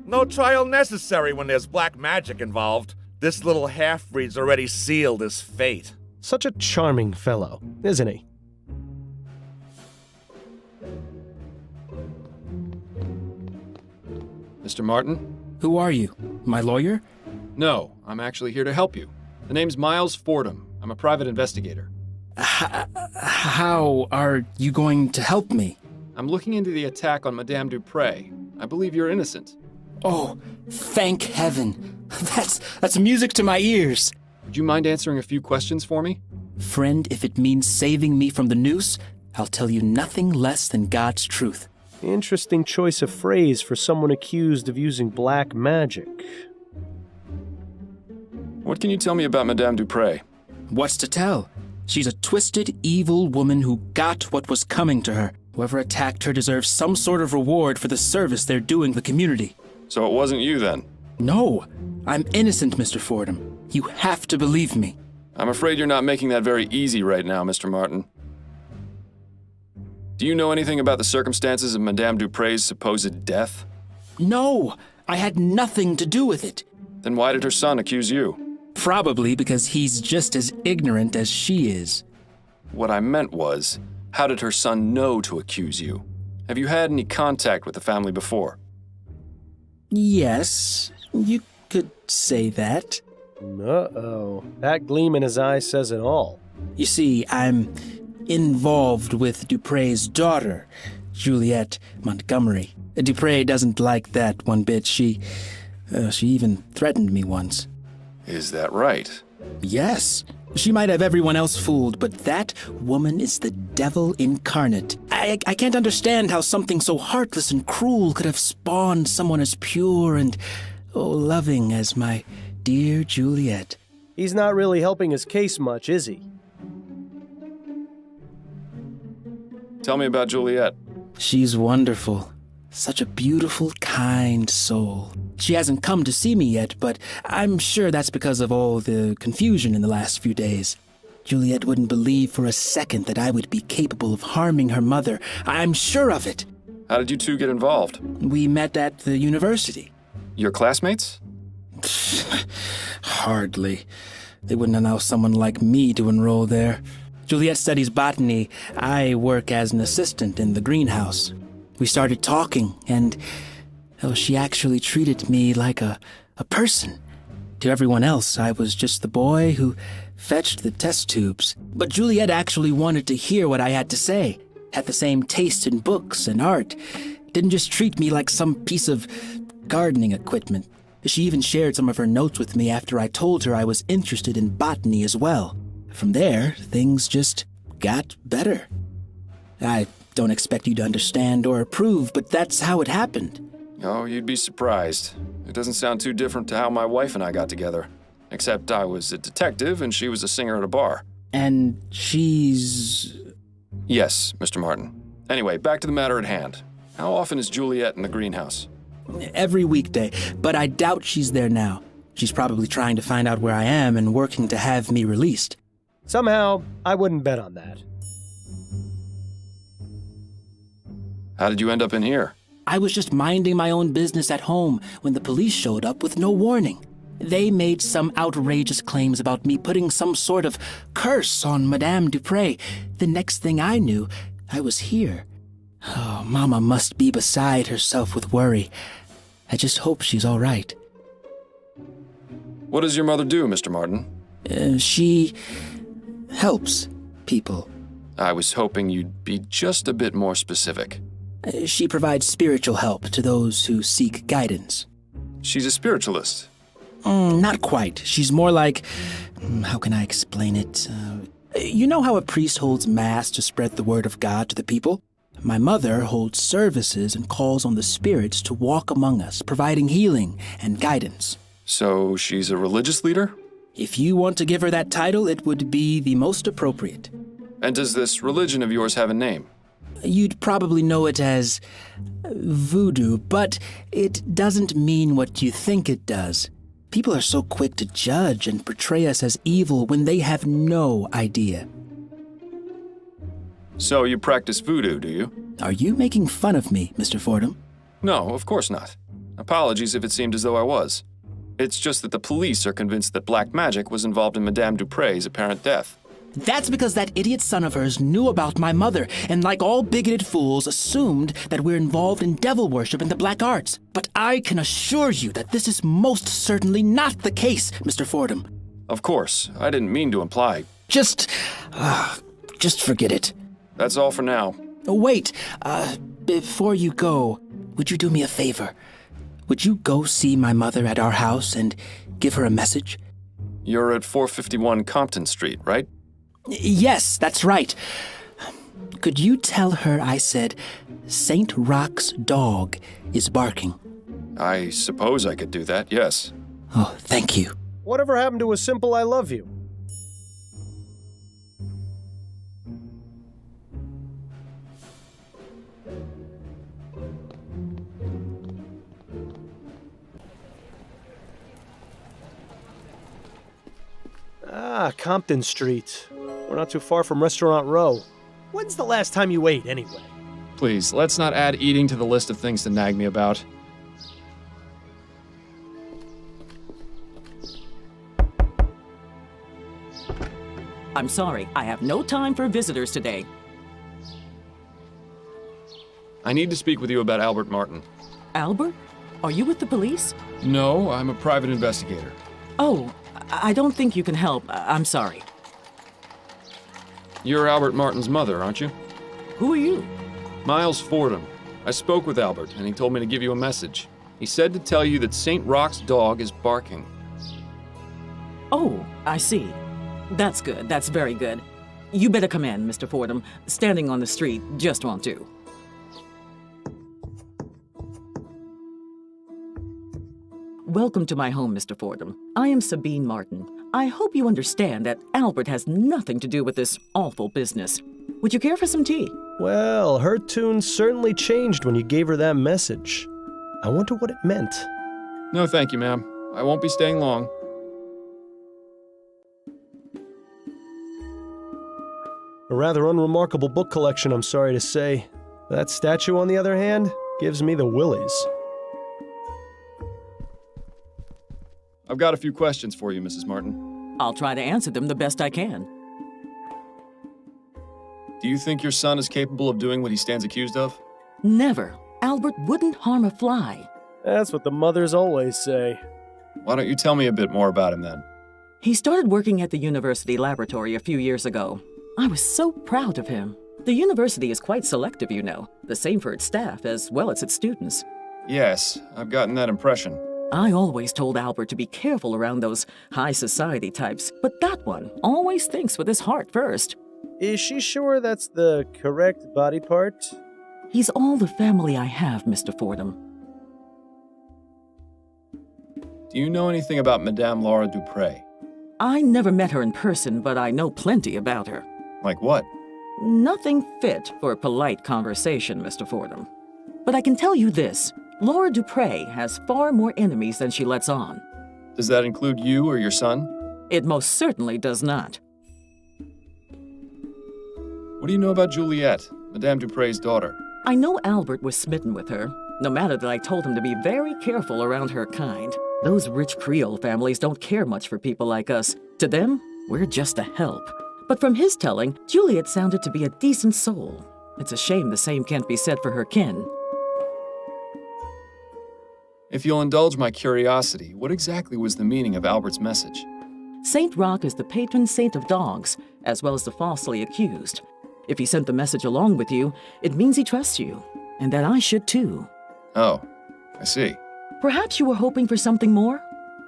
No trial necessary when there's black magic involved. This little half-breed's already sealed his fate. Such a charming fellow, isn't he? Mr. Martin? Who are you? My lawyer? No, I'm actually here to help you. The name's Miles Fordham. I'm a private investigator. How are you going to help me? I'm looking into the attack on Madame Dupre. I believe you're innocent. Oh, thank heaven. That's music to my ears. Would you mind answering a few questions for me? Friend, if it means saving me from the noose, I'll tell you nothing less than God's truth. Interesting choice of phrase for someone accused of using black magic. What can you tell me about Madame Dupre? What's to tell? She's a twisted, evil woman who got what was coming to her. Whoever attacked her deserves some sort of reward for the service they're doing the community. So it wasn't you then? No, I'm innocent, Mr. Fordham. You have to believe me. I'm afraid you're not making that very easy right now, Mr. Martin. Do you know anything about the circumstances of Madame Dupre's supposed death? No, I had nothing to do with it. Then why did her son accuse you? Probably because he's just as ignorant as she is. What I meant was, how did her son know to accuse you? Have you had any contact with the family before? Yes, you could say that. Uh-oh. That gleam in his eye says it all. You see, I'm involved with Dupre's daughter, Juliette Montgomery. Dupre doesn't like that one bit. She even threatened me once. Is that right? Yes. She might have everyone else fooled, but that woman is the devil incarnate. I can't understand how something so heartless and cruel could have spawned someone as pure and, loving as my dear Juliet. He's not really helping his case much, is he? Tell me about Juliet. She's wonderful. Such a beautiful, kind soul. She hasn't come to see me yet, but I'm sure that's because of all the confusion in the last few days. Juliet wouldn't believe for a second that I would be capable of harming her mother. I'm sure of it. How did you two get involved? We met at the university. Your classmates? Hardly. They wouldn't allow someone like me to enroll there. Juliet studies botany. I work as an assistant in the greenhouse. We started talking, and she actually treated me like a person. To everyone else, I was just the boy who fetched the test tubes. But Juliet actually wanted to hear what I had to say, had the same taste in books and art. Didn't just treat me like some piece of gardening equipment. She even shared some of her notes with me after I told her I was interested in botany as well. From there, things just got better. I don't expect you to understand or approve, but that's how it happened. Oh, you'd be surprised. It doesn't sound too different to how my wife and I got together. Except I was a detective and she was a singer at a bar. And she's... Yes, Mr. Martin. Anyway, back to the matter at hand. How often is Juliet in the greenhouse? Every weekday, but I doubt she's there now. She's probably trying to find out where I am and working to have me released. Somehow, I wouldn't bet on that. How did you end up in here? I was just minding my own business at home when the police showed up with no warning. They made some outrageous claims about me putting some sort of curse on Madame Dupre. The next thing I knew, I was here. Oh, Mama must be beside herself with worry. I just hope she's all right. What does your mother do, Mr. Martin? She helps people. I was hoping you'd be just a bit more specific. She provides spiritual help to those who seek guidance. She's a spiritualist. Not quite. She's more like... How can I explain it? You know how a priest holds mass to spread the word of God to the people? My mother holds services and calls on the spirits to walk among us, providing healing and guidance. So she's a religious leader? If you want to give her that title, it would be the most appropriate. And does this religion of yours have a name? You'd probably know it as voodoo, but it doesn't mean what you think it does. People are so quick to judge and portray us as evil when they have no idea. So you practice voodoo, do you? Are you making fun of me, Mr. Fordham? No, of course not. Apologies if it seemed as though I was. It's just that the police are convinced that black magic was involved in Madame Dupre's apparent death. That's because that idiot son of hers knew about my mother, and like all bigoted fools, assumed that we're involved in devil worship and the black arts. But I can assure you that this is most certainly not the case, Mr. Fordham. Of course, I didn't mean to imply. Just forget it. That's all for now. Wait, before you go, would you do me a favor? Would you go see my mother at our house and give her a message? You're at 451 Compton Street, right? Yes, that's right. Could you tell her I said St. Roch's dog is barking? I suppose I could do that, yes. Oh, thank you. Whatever happened to a simple I love you? Ah, Compton Street. We're not too far from Restaurant Row. When's the last time you ate, anyway? Please, let's not add eating to the list of things to nag me about. I'm sorry, I have no time for visitors today. I need to speak with you about Albert Martin. Albert? Are you with the police? No, I'm a private investigator. Oh, I don't think you can help. I'm sorry. You're Albert Martin's mother, aren't you? Who are you? Miles Fordham. I spoke with Albert, and he told me to give you a message. He said to tell you that St. Roch's dog is barking. Oh, I see. That's good. That's very good. You better come in, Mr. Fordham. Standing on the street just won't do. Welcome to my home, Mr. Fordham. I am Sabine Martin. I hope you understand that Albert has nothing to do with this awful business. Would you care for some tea? Well, her tune certainly changed when you gave her that message. I wonder what it meant. No, thank you, ma'am. I won't be staying long. A rather unremarkable book collection, I'm sorry to say. That statue, on the other hand, gives me the willies. I've got a few questions for you, Mrs. Martin. I'll try to answer them the best I can. Do you think your son is capable of doing what he stands accused of? Never. Albert wouldn't harm a fly. That's what the mothers always say. Why don't you tell me a bit more about him then? He started working at the university laboratory a few years ago. I was so proud of him. The university is quite selective, you know. The same for its staff as well as its students. Yes, I've gotten that impression. I always told Albert to be careful around those high society types, but that one always thinks with his heart first. Is she sure that's the correct body part? He's all the family I have, Mr. Fordham. Do you know anything about Madame Laura Dupre? I never met her in person, but I know plenty about her. Like what? Nothing fit for a polite conversation, Mr. Fordham. But I can tell you this. Laura Dupre has far more enemies than she lets on. Does that include you or your son? It most certainly does not. What do you know about Juliet, Madame Dupre's daughter? I know Albert was smitten with her, no matter that I told him to be very careful around her kind. Those rich Creole families don't care much for people like us. To them, we're just a help. But from his telling, Juliet sounded to be a decent soul. It's a shame the same can't be said for her kin. If you'll indulge my curiosity, what exactly was the meaning of Albert's message? Saint Roch is the patron saint of dogs, as well as the falsely accused. If he sent the message along with you, it means he trusts you, and that I should too. Oh, I see. Perhaps you were hoping for something more?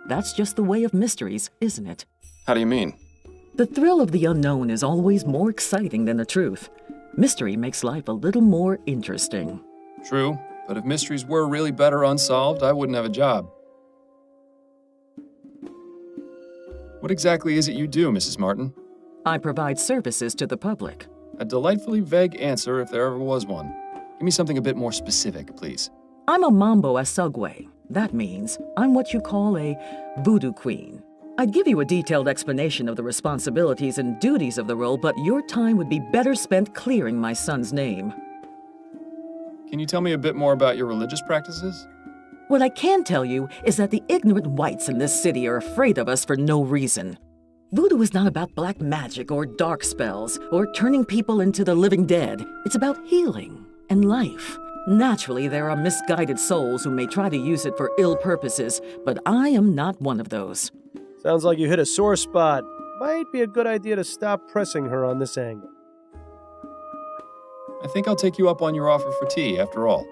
That's just the way of mysteries, isn't it? How do you mean? The thrill of the unknown is always more exciting than the truth. Mystery makes life a little more interesting. True, but if mysteries were really better unsolved, I wouldn't have a job. What exactly is it you do, Mrs. Martin? I provide services to the public. A delightfully vague answer if there ever was one. Give me something a bit more specific, please. I'm a Mambo Asugwe. That means I'm what you call a voodoo queen. I'd give you a detailed explanation of the responsibilities and duties of the role, but your time would be better spent clearing my son's name. Can you tell me a bit more about your religious practices? What I can tell you is that the ignorant whites in this city are afraid of us for no reason. Voodoo is not about black magic or dark spells or turning people into the living dead. It's about healing and life. Naturally, there are misguided souls who may try to use it for ill purposes, but I am not one of those. Sounds like you hit a sore spot. Might be a good idea to stop pressing her on this angle. I think I'll take you up on your offer for tea, after all.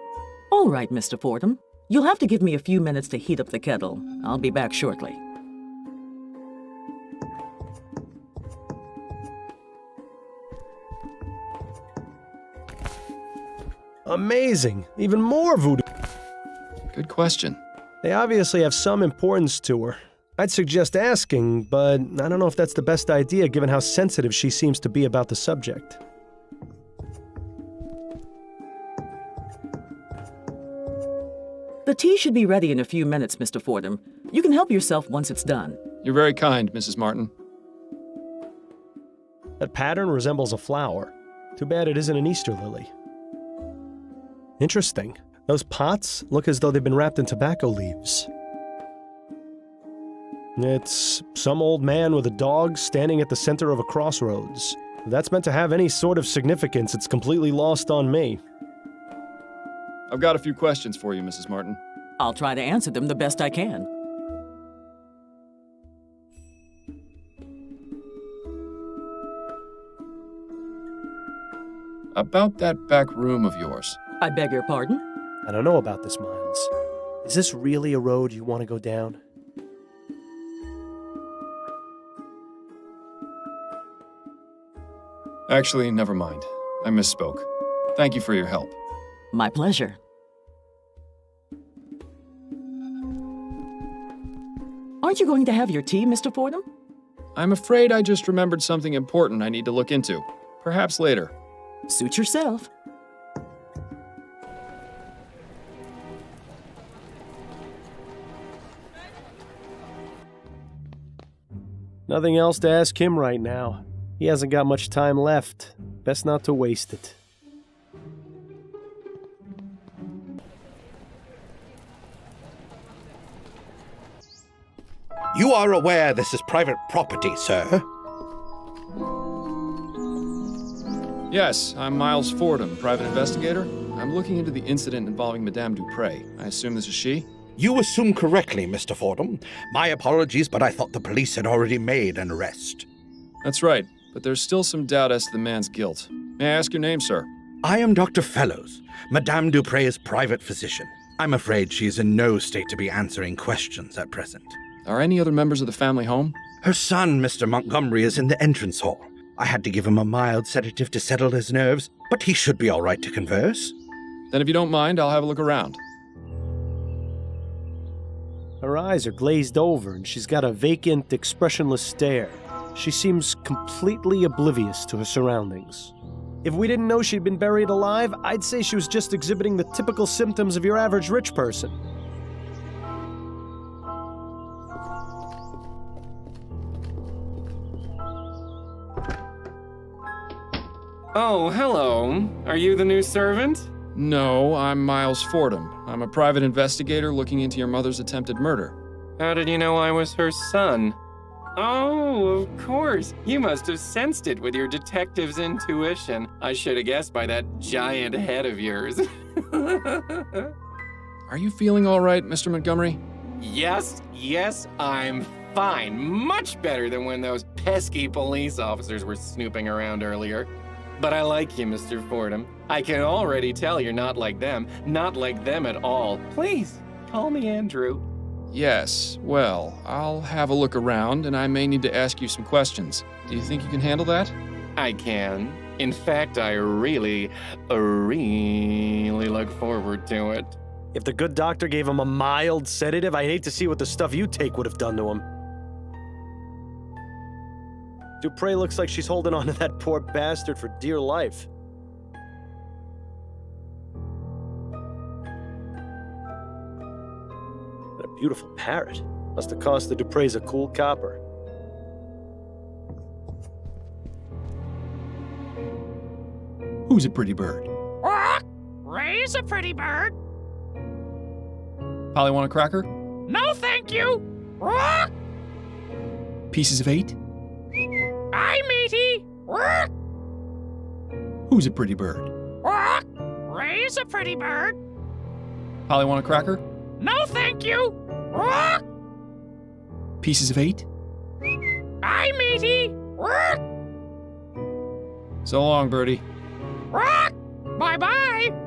All right, Mr. Fordham. You'll have to give me a few minutes to heat up the kettle. I'll be back shortly. Amazing. Even more voodoo. Good question. They obviously have some importance to her. I'd suggest asking, but I don't know if that's the best idea given how sensitive she seems to be about the subject. The tea should be ready in a few minutes, Mr. Fordham. You can help yourself once it's done. You're very kind, Mrs. Martin. That pattern resembles a flower. Too bad it isn't an Easter lily. Interesting. Those pots look as though they've been wrapped in tobacco leaves. It's some old man with a dog standing at the center of a crossroads. If that's meant to have any sort of significance, it's completely lost on me. I've got a few questions for you, Mrs. Martin. I'll try to answer them the best I can. About that back room of yours. I beg your pardon? I don't know about this, Miles. Is this really a road you want to go down? Actually, never mind. I misspoke. Thank you for your help. My pleasure. Aren't you going to have your tea, Mr. Fordham? I'm afraid I just remembered something important I need to look into. Perhaps later. Suit yourself. Nothing else to ask him right now. He hasn't got much time left. Best not to waste it. You are aware this is private property, sir? Yes, I'm Miles Fordham, private investigator. I'm looking into the incident involving Madame Dupre. I assume this is she? You assume correctly, Mr. Fordham. My apologies, but I thought the police had already made an arrest. That's right, but there's still some doubt as to the man's guilt. May I ask your name, sir? I am Dr. Fellows, Madame Dupre's private physician. I'm afraid she is in no state to be answering questions at present. Are any other members of the family home? Her son, Mr. Montgomery, is in the entrance hall. I had to give him a mild sedative to settle his nerves, but he should be all right to converse. Then if you don't mind, I'll have a look around. Her eyes are glazed over and she's got a vacant, expressionless stare. She seems completely oblivious to her surroundings. If we didn't know she'd been buried alive, I'd say she was just exhibiting the typical symptoms of your average rich person. Oh, hello. Are you the new servant? No, I'm Miles Fordham. I'm a private investigator looking into your mother's attempted murder. How did you know I was her son? Oh, of course. You must have sensed it with your detective's intuition. I should have guessed by that giant head of yours. Are you feeling all right, Mr. Montgomery? Yes, I'm fine. Much better than when those pesky police officers were snooping around earlier. But I like you, Mr. Fordham. I can already tell you're not like them. Not like them at all. Please, call me Andrew. Yes, well, I'll have a look around and I may need to ask you some questions. Do you think you can handle that? I can. In fact, I really look forward to it. If the good doctor gave him a mild sedative, I hate to see what the stuff you take would have done to him. Dupre looks like she's holding on to that poor bastard for dear life. What a beautiful parrot. Must have cost the Dupre's a cool copper. Who's a pretty bird? Ray's a pretty bird. Polly want a cracker? No, thank you. Pieces of 8? Hi, matey. Who's a pretty bird? Ray's a pretty bird. Polly want a cracker? No, thank you. Pieces of 8? Hi, matey. So long, birdie. Bye-bye.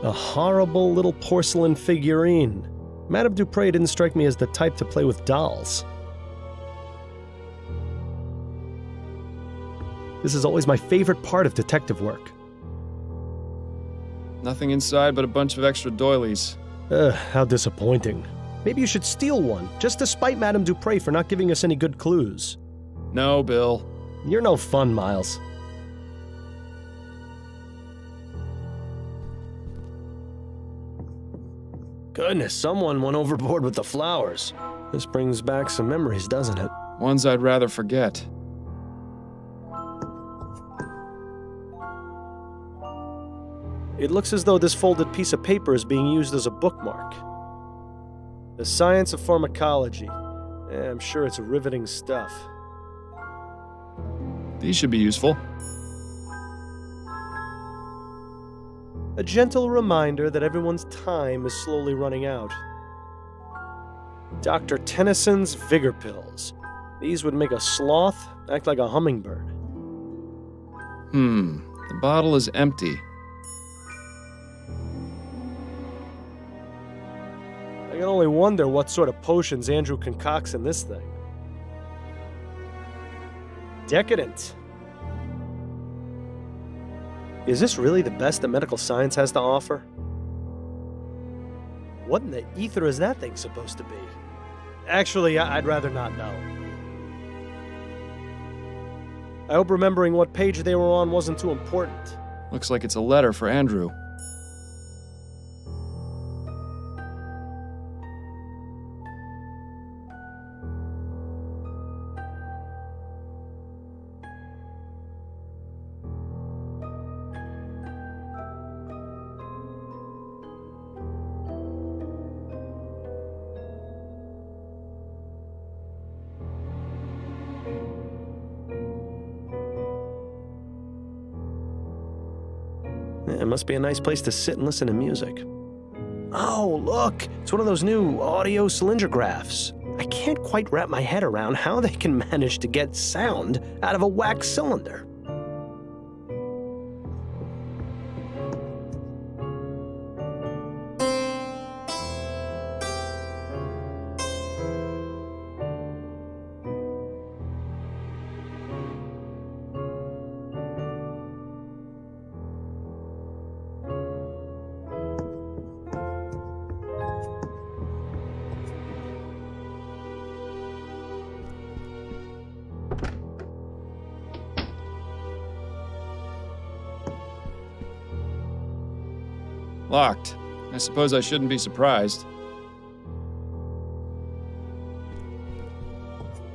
A horrible little porcelain figurine. Madame Dupre didn't strike me as the type to play with dolls. This is always my favorite part of detective work. Nothing inside but a bunch of extra doilies. Ugh, how disappointing. Maybe you should steal one, just to spite Madame Dupre for not giving us any good clues. No, Bill. You're no fun, Miles. Goodness, someone went overboard with the flowers. This brings back some memories, doesn't it? Ones I'd rather forget. It looks as though this folded piece of paper is being used as a bookmark. The Science of Pharmacology. I'm sure it's riveting stuff. These should be useful. A gentle reminder that everyone's time is slowly running out. Dr. Tennyson's Vigor Pills. These would make a sloth act like a hummingbird. The bottle is empty. can only wonder what sort of potions Andrew concocts in this thing. Decadent. Is this really the best that medical science has to offer? What in the ether is that thing supposed to be? Actually, I'd rather not know. I hope remembering what page they were on wasn't too important. Looks like it's a letter for Andrew. It must be a nice place to sit and listen to music. Oh, look! It's one of those new audio cylindergraphs. I can't quite wrap my head around how they can manage to get sound out of a wax cylinder. Locked. I suppose I shouldn't be surprised.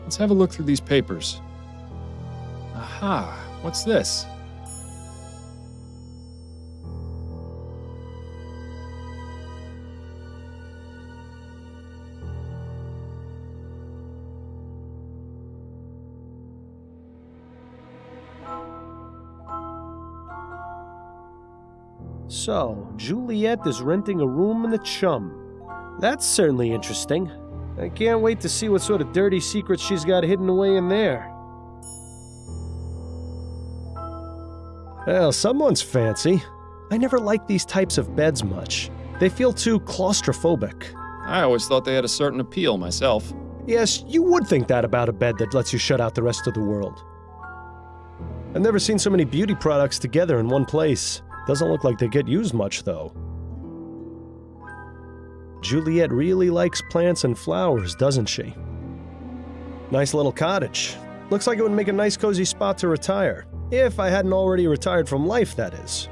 Let's have a look through these papers. Aha, what's this? So, Juliet is renting a room in the Chum. That's certainly interesting. I can't wait to see what sort of dirty secrets she's got hidden away in there. Well, someone's fancy. I never liked these types of beds much. They feel too claustrophobic. I always thought they had a certain appeal myself. Yes, you would think that about a bed that lets you shut out the rest of the world. I've never seen so many beauty products together in one place. Doesn't look like they get used much, though. Juliet really likes plants and flowers, doesn't she? Nice little cottage. Looks like it would make a nice cozy spot to retire. If I hadn't already retired from life, that is.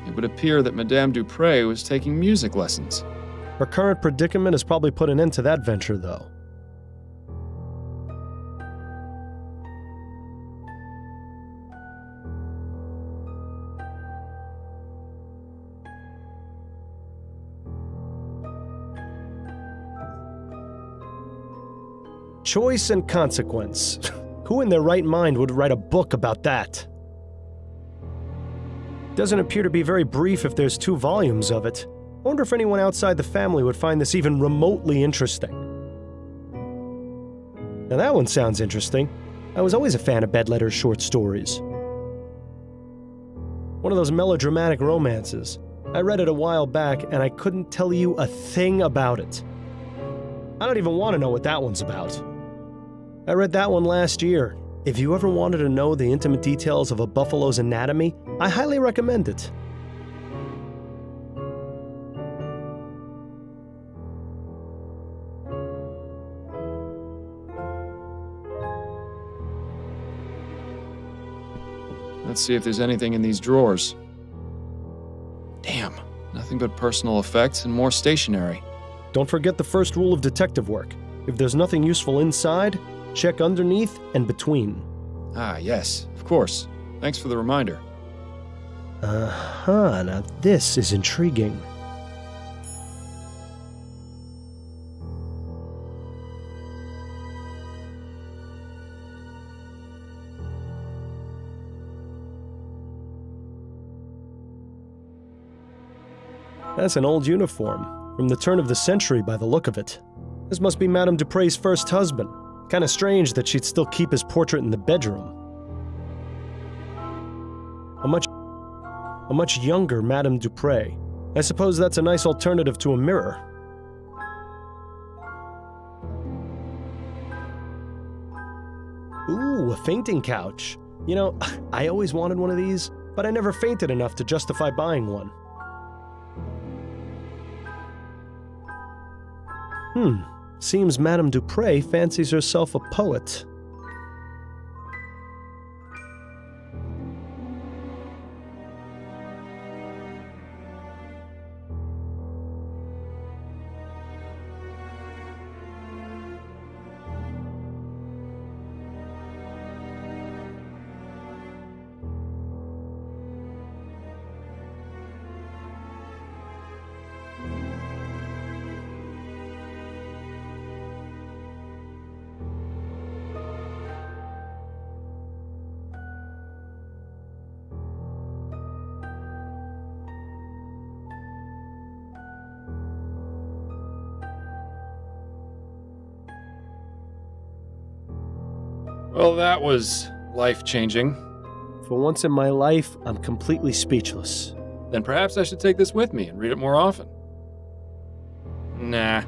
It would appear that Madame Dupre was taking music lessons. Her current predicament has probably put an end to that venture, though. Choice and consequence. Who in their right mind would write a book about that? Doesn't appear to be very brief if there's 2 volumes of it. Wonder if anyone outside the family would find this even remotely interesting. Now that one sounds interesting. I was always a fan of Bedletter's short stories. One of those melodramatic romances. I read it a while back and I couldn't tell you a thing about it. I don't even want to know what that one's about. I read that one last year. If you ever wanted to know the intimate details of a buffalo's anatomy, I highly recommend it. Let's see if there's anything in these drawers. Damn, nothing but personal effects and more stationery. Don't forget the first rule of detective work. If there's nothing useful inside, check underneath and between. Ah, yes, of course. Thanks for the reminder. Now this is intriguing. That's an old uniform. From the turn of the century by the look of it. This must be Madame Dupre's first husband. Kinda strange that she'd still keep his portrait in the bedroom. A much younger Madame Dupre. I suppose that's a nice alternative to a mirror. Ooh, a fainting couch. You know, I always wanted one of these, but I never fainted enough to justify buying one. Seems Madame Dupre fancies herself a poet. Well, that was life-changing. For once in my life, I'm completely speechless. Then perhaps I should take this with me and read it more often. Nah.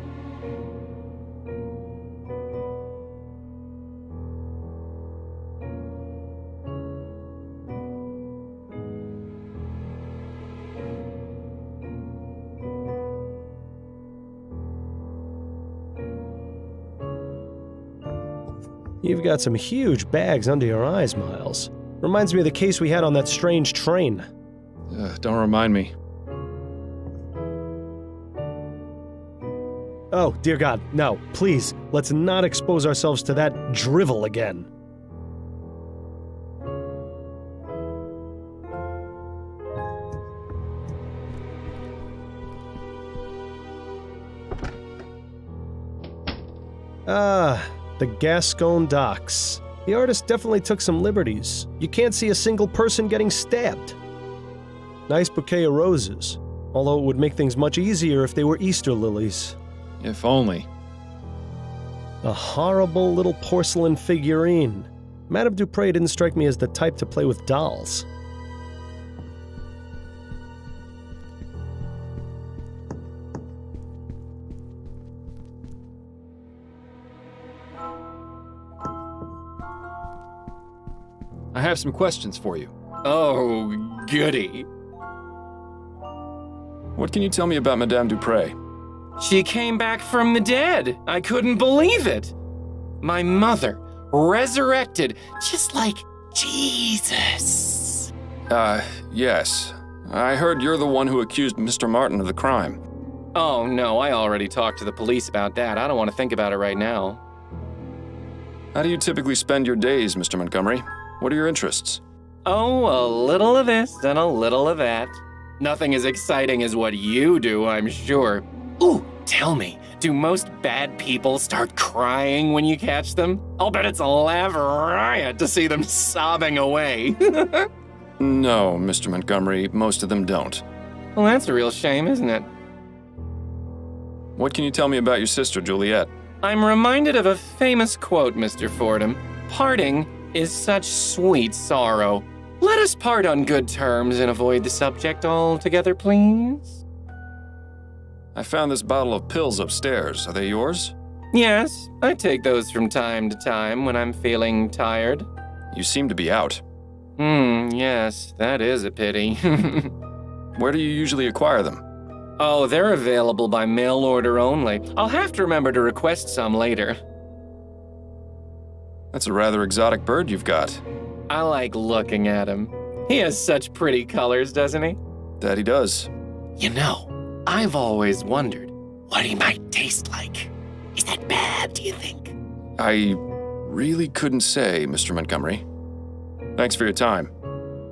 You've got some huge bags under your eyes, Miles. Reminds me of the case we had on that strange train. Don't remind me. Oh, dear God, no, please, let's not expose ourselves to that drivel again. The Gascon Docks. The artist definitely took some liberties. You can't see a single person getting stabbed. Nice bouquet of roses, although it would make things much easier if they were Easter lilies. If only. A horrible little porcelain figurine. Madame Dupre didn't strike me as the type to play with dolls. I have some questions for you. Oh, goody. What can you tell me about Madame Dupre? She came back from the dead. I couldn't believe it. My mother, resurrected, just like Jesus. Yes. I heard you're the one who accused Mr. Martin of the crime. Oh, no, I already talked to the police about that. I don't want to think about it right now. How do you typically spend your days, Mr. Montgomery? What are your interests? Oh, a little of this and a little of that. Nothing as exciting as what you do, I'm sure. Ooh, tell me, do most bad people start crying when you catch them? I'll bet it's a laugh riot to see them sobbing away. No, Mr. Montgomery, most of them don't. Well, that's a real shame, isn't it? What can you tell me about your sister, Juliet? I'm reminded of a famous quote, Mr. Fordham. Parting is such sweet sorrow. Let us part on good terms and avoid the subject altogether, please. I found this bottle of pills upstairs. Are they yours? Yes, I take those from time to time when I'm feeling tired. You seem to be out. Yes, that is a pity. Where do you usually acquire them? Oh, they're available by mail order only. I'll have to remember to request some later. That's a rather exotic bird you've got. I like looking at him. He has such pretty colors, doesn't he? That he does. You know, I've always wondered what he might taste like. Is that bad, do you think? I really couldn't say, Mr. Montgomery. Thanks for your time.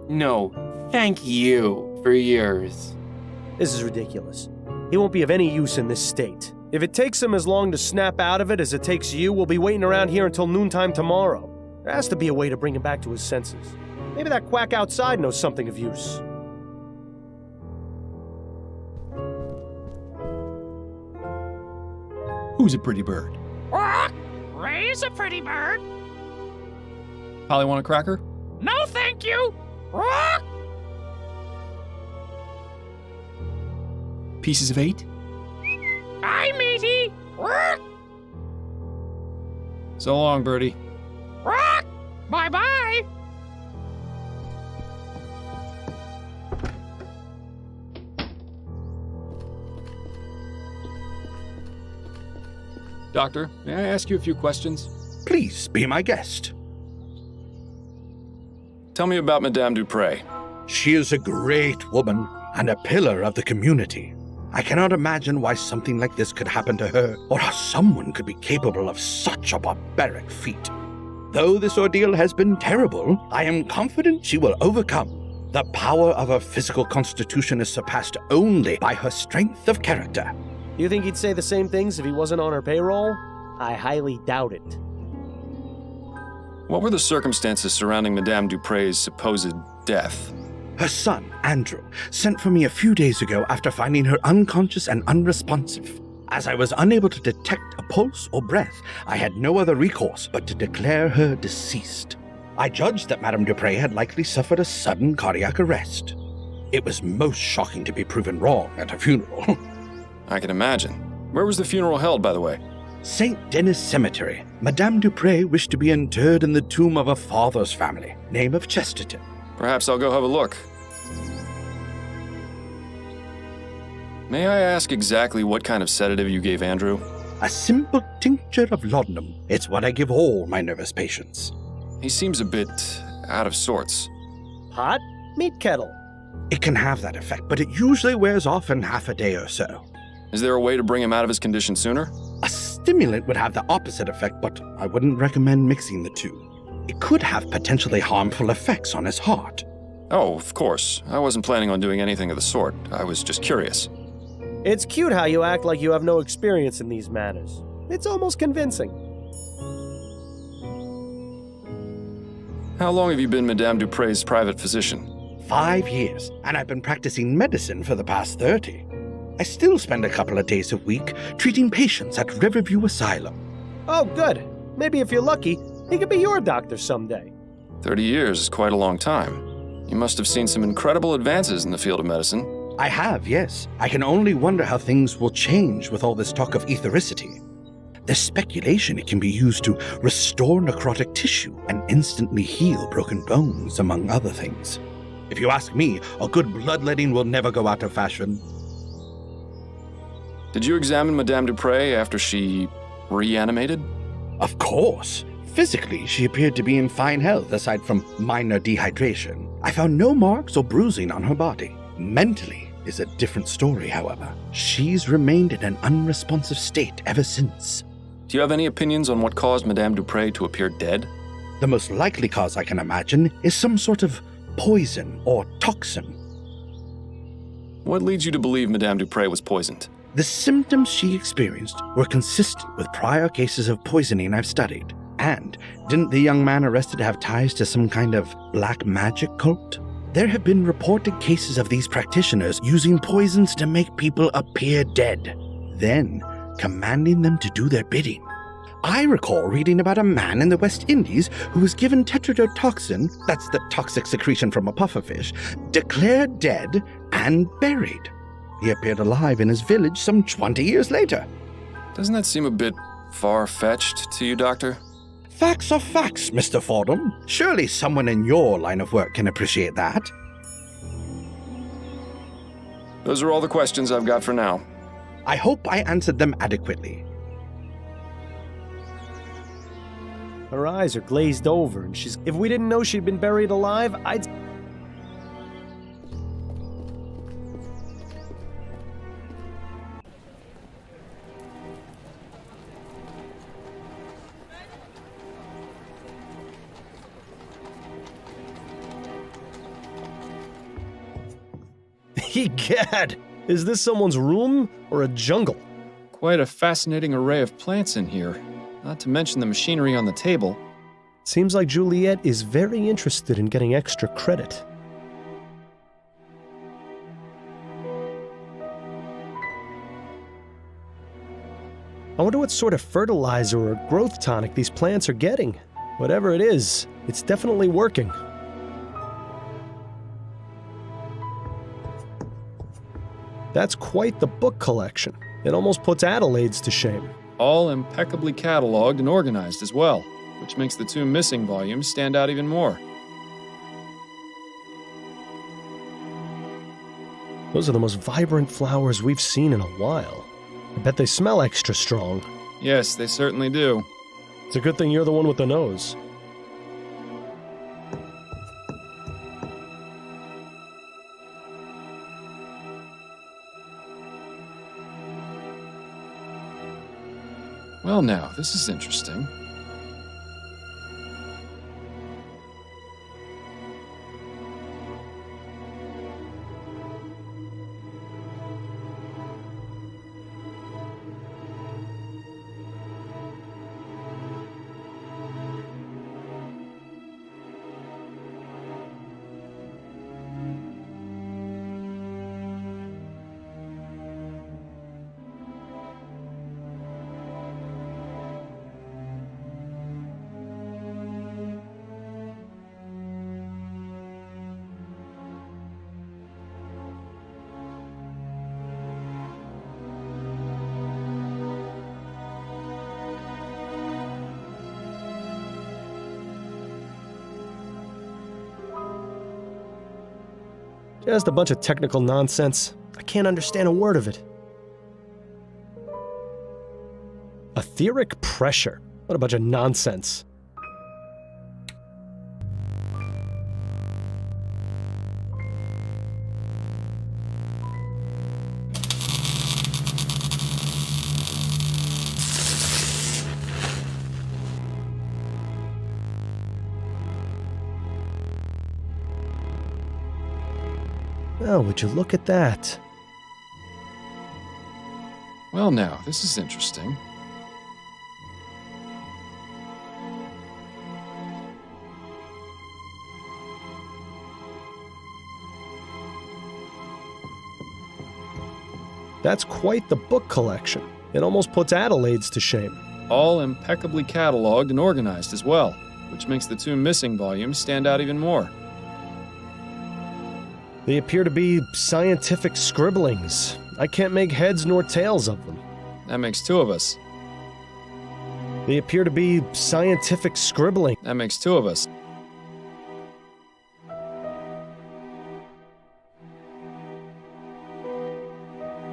No, thank you for yours. This is ridiculous. He won't be of any use in this state. If it takes him as long to snap out of it as it takes you, we'll be waiting around here until noontime tomorrow. There has to be a way to bring him back to his senses. Maybe that quack outside knows something of use. Who's a pretty bird? Quack! Ray's a pretty bird. Polly want a cracker? No, thank you. Quack! Pieces of 8? Hi, matey. Quack! So long, Birdie. Quack! Bye-bye. Doctor, may I ask you a few questions? Please be my guest. Tell me about Madame Dupre. She is a great woman and a pillar of the community. I cannot imagine why something like this could happen to her, or how someone could be capable of such a barbaric feat. Though this ordeal has been terrible, I am confident she will overcome. The power of her physical constitution is surpassed only by her strength of character. You think he'd say the same things if he wasn't on her payroll? I highly doubt it. What were the circumstances surrounding Madame Dupre's supposed death? Her son, Andrew, sent for me a few days ago after finding her unconscious and unresponsive. As I was unable to detect a pulse or breath, I had no other recourse but to declare her deceased. I judged that Madame Dupre had likely suffered a sudden cardiac arrest. It was most shocking to be proven wrong at a funeral. I can imagine. Where was the funeral held, by the way? St. Denis Cemetery. Madame Dupre wished to be interred in the tomb of her father's family, name of Chesterton. Perhaps I'll go have a look. May I ask exactly what kind of sedative you gave Andrew? A simple tincture of laudanum. It's what I give all my nervous patients. He seems a bit out of sorts. Hot? Meat kettle. It can have that effect, but it usually wears off in half a day or so. Is there a way to bring him out of his condition sooner? A stimulant would have the opposite effect, but I wouldn't recommend mixing the two. It could have potentially harmful effects on his heart. Oh, of course. I wasn't planning on doing anything of the sort. I was just curious. It's cute how you act like you have no experience in these matters. It's almost convincing. How long have you been Madame Dupre's private physician? 5 years, and I've been practicing medicine for the past 30. I still spend a couple of days a week treating patients at Riverview Asylum. Oh, good. Maybe if you're lucky, he could be your doctor someday. 30 years is quite a long time. You must have seen some incredible advances in the field of medicine. I have, yes. I can only wonder how things will change with all this talk of ethericity. There's speculation it can be used to restore necrotic tissue and instantly heal broken bones, among other things. If you ask me, a good bloodletting will never go out of fashion. Did you examine Madame Dupre after she reanimated? Of course. Physically, she appeared to be in fine health aside from minor dehydration. I found no marks or bruising on her body. Mentally is a different story, however. She's remained in an unresponsive state ever since. Do you have any opinions on what caused Madame Dupre to appear dead? The most likely cause I can imagine is some sort of poison or toxin. What leads you to believe Madame Dupre was poisoned? The symptoms she experienced were consistent with prior cases of poisoning I've studied. And didn't the young man arrested have ties to some kind of black magic cult? There have been reported cases of these practitioners using poisons to make people appear dead, then commanding them to do their bidding. I recall reading about a man in the West Indies who was given tetrodotoxin, that's the toxic secretion from a pufferfish, declared dead and buried. He appeared alive in his village some 20 years later. Doesn't that seem a bit far-fetched to you, Doctor? Facts are facts, Mr. Fordham. Surely someone in your line of work can appreciate that. Those are all the questions I've got for now. I hope I answered them adequately. Her eyes are glazed over, and if we didn't know she'd been buried alive, I'd... Egad! Is this someone's room or a jungle? Quite a fascinating array of plants in here, not to mention the machinery on the table. Seems like Juliet is very interested in getting extra credit. I wonder what sort of fertilizer or growth tonic these plants are getting. Whatever it is, it's definitely working. That's quite the book collection. It almost puts Adelaide's to shame. All impeccably cataloged and organized as well, which makes the 2 missing volumes stand out even more. Those are the most vibrant flowers we've seen in a while. I bet they smell extra strong. Yes, they certainly do. It's a good thing you're the one with the nose. Well now, this is interesting. Just a bunch of technical nonsense. I can't understand a word of it. Etheric pressure. What a bunch of nonsense. Oh, would you look at that? Well now, this is interesting. That's quite the book collection. It almost puts Adelaide's to shame. All impeccably cataloged and organized as well, which makes the 2 missing volumes stand out even more. They appear to be scientific scribblings. I can't make heads nor tails of them. That makes 2 of us. They appear to be scientific scribbling. That makes 2 of us.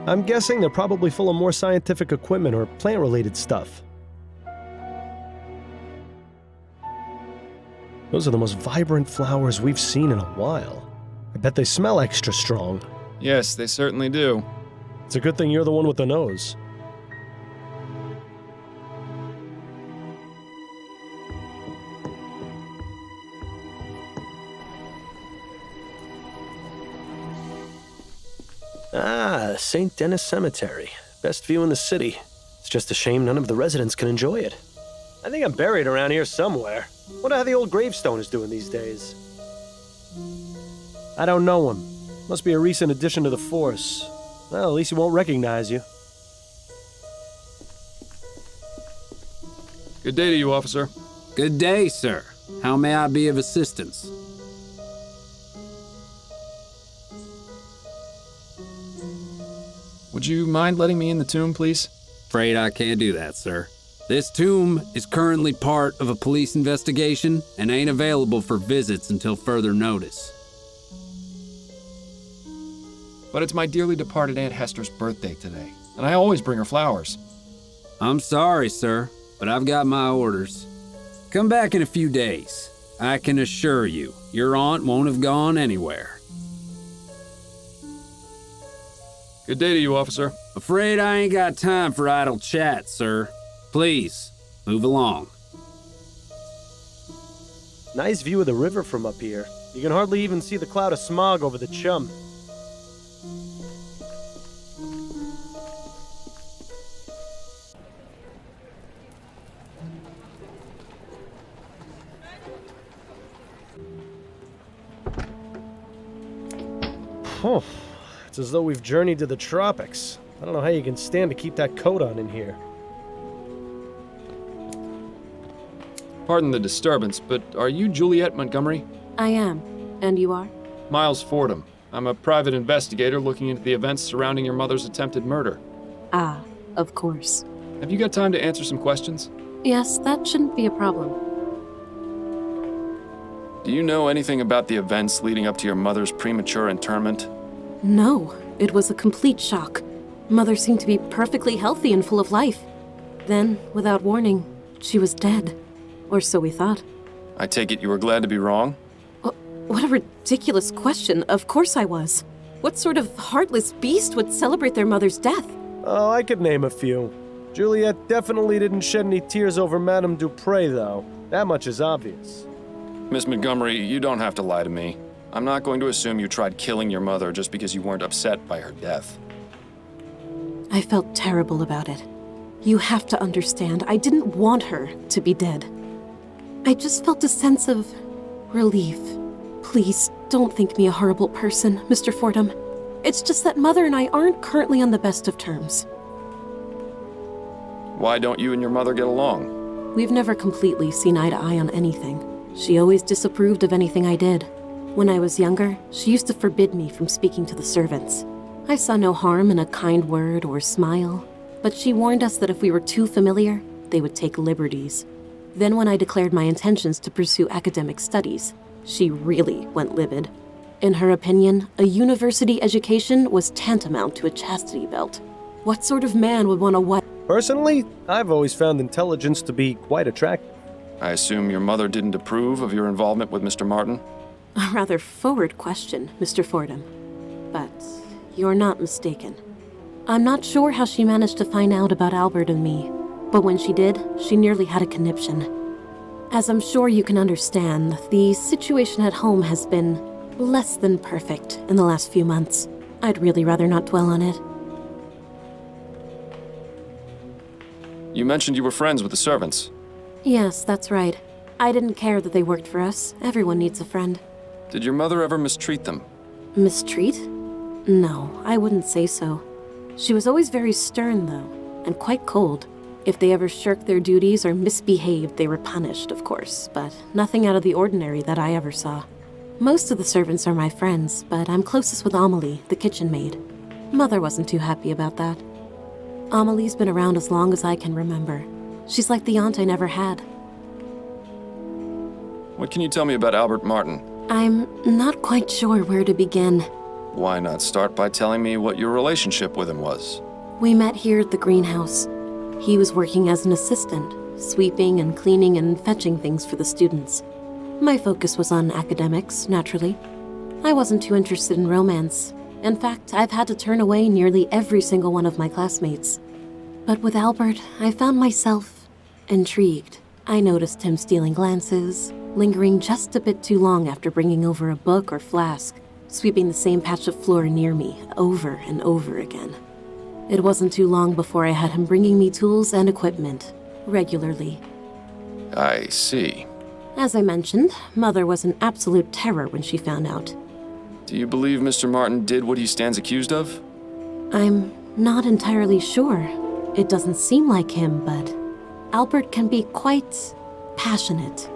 I'm guessing they're probably full of more scientific equipment or plant-related stuff. Those are the most vibrant flowers we've seen in a while. I bet they smell extra strong. Yes, they certainly do. It's a good thing you're the one with the nose. Ah, St. Denis Cemetery. Best view in the city. It's just a shame none of the residents can enjoy it. I think I'm buried around here somewhere. Wonder how the old gravestone is doing these days. I don't know him. Must be a recent addition to the force. Well, at least he won't recognize you. Good day to you, officer. Good day, sir. How may I be of assistance? Would you mind letting me in the tomb, please? Afraid I can't do that, sir. This tomb is currently part of a police investigation and ain't available for visits until further notice. But it's my dearly departed Aunt Hester's birthday today, and I always bring her flowers. I'm sorry, sir, but I've got my orders. Come back in a few days. I can assure you, your aunt won't have gone anywhere. Good day to you, officer. Afraid I ain't got time for idle chat, sir. Please, move along. Nice view of the river from up here. You can hardly even see the cloud of smog over the chum. Oh, it's as though we've journeyed to the tropics. I don't know how you can stand to keep that coat on in here. Pardon the disturbance, but are you Juliet Montgomery? I am. And you are? Miles Fordham. I'm a private investigator looking into the events surrounding your mother's attempted murder. Ah, of course. Have you got time to answer some questions? Yes, that shouldn't be a problem. Do you know anything about the events leading up to your mother's premature interment? No, it was a complete shock. Mother seemed to be perfectly healthy and full of life. Then, without warning, she was dead. Or so we thought. I take it you were glad to be wrong? What a ridiculous question. Of course I was. What sort of heartless beast would celebrate their mother's death? Oh, I could name a few. Juliet definitely didn't shed any tears over Madame Dupre, though. That much is obvious. Miss Montgomery, you don't have to lie to me. I'm not going to assume you tried killing your mother just because you weren't upset by her death. I felt terrible about it. You have to understand, I didn't want her to be dead. I just felt a sense of relief. Please, don't think me a horrible person, Mr. Fordham. It's just that Mother and I aren't currently on the best of terms. Why don't you and your mother get along? We've never completely seen eye to eye on anything. She always disapproved of anything I did. When I was younger, she used to forbid me from speaking to the servants. I saw no harm in a kind word or smile, but she warned us that if we were too familiar, they would take liberties. Then when I declared my intentions to pursue academic studies, she really went livid. In her opinion, a university education was tantamount to a chastity belt. What sort of man would want a what? Personally, I've always found intelligence to be quite attractive. I assume your mother didn't approve of your involvement with Mr. Martin? A rather forward question, Mr. Fordham. But you're not mistaken. I'm not sure how she managed to find out about Albert and me, but when she did, she nearly had a conniption. As I'm sure you can understand, the situation at home has been less than perfect in the last few months. I'd really rather not dwell on it. You mentioned you were friends with the servants. Yes, that's right. I didn't care that they worked for us. Everyone needs a friend. Did your mother ever mistreat them? Mistreat? No, I wouldn't say so. She was always very stern, though, and quite cold. If they ever shirked their duties or misbehaved, they were punished, of course, but nothing out of the ordinary that I ever saw. Most of the servants are my friends, but I'm closest with Amelie, the kitchen maid. Mother wasn't too happy about that. Amelie's been around as long as I can remember. She's like the aunt I never had. What can you tell me about Albert Martin? I'm not quite sure where to begin. Why not start by telling me what your relationship with him was? We met here at the greenhouse. He was working as an assistant, sweeping and cleaning and fetching things for the students. My focus was on academics, naturally. I wasn't too interested in romance. In fact, I've had to turn away nearly every single one of my classmates. But with Albert, I found myself intrigued. I noticed him stealing glances, lingering just a bit too long after bringing over a book or flask, sweeping the same patch of floor near me over and over again. It wasn't too long before I had him bringing me tools and equipment, regularly. I see. As I mentioned, Mother was an absolute terror when she found out. Do you believe Mr. Martin did what he stands accused of? I'm not entirely sure. It doesn't seem like him, but Albert can be quite passionate.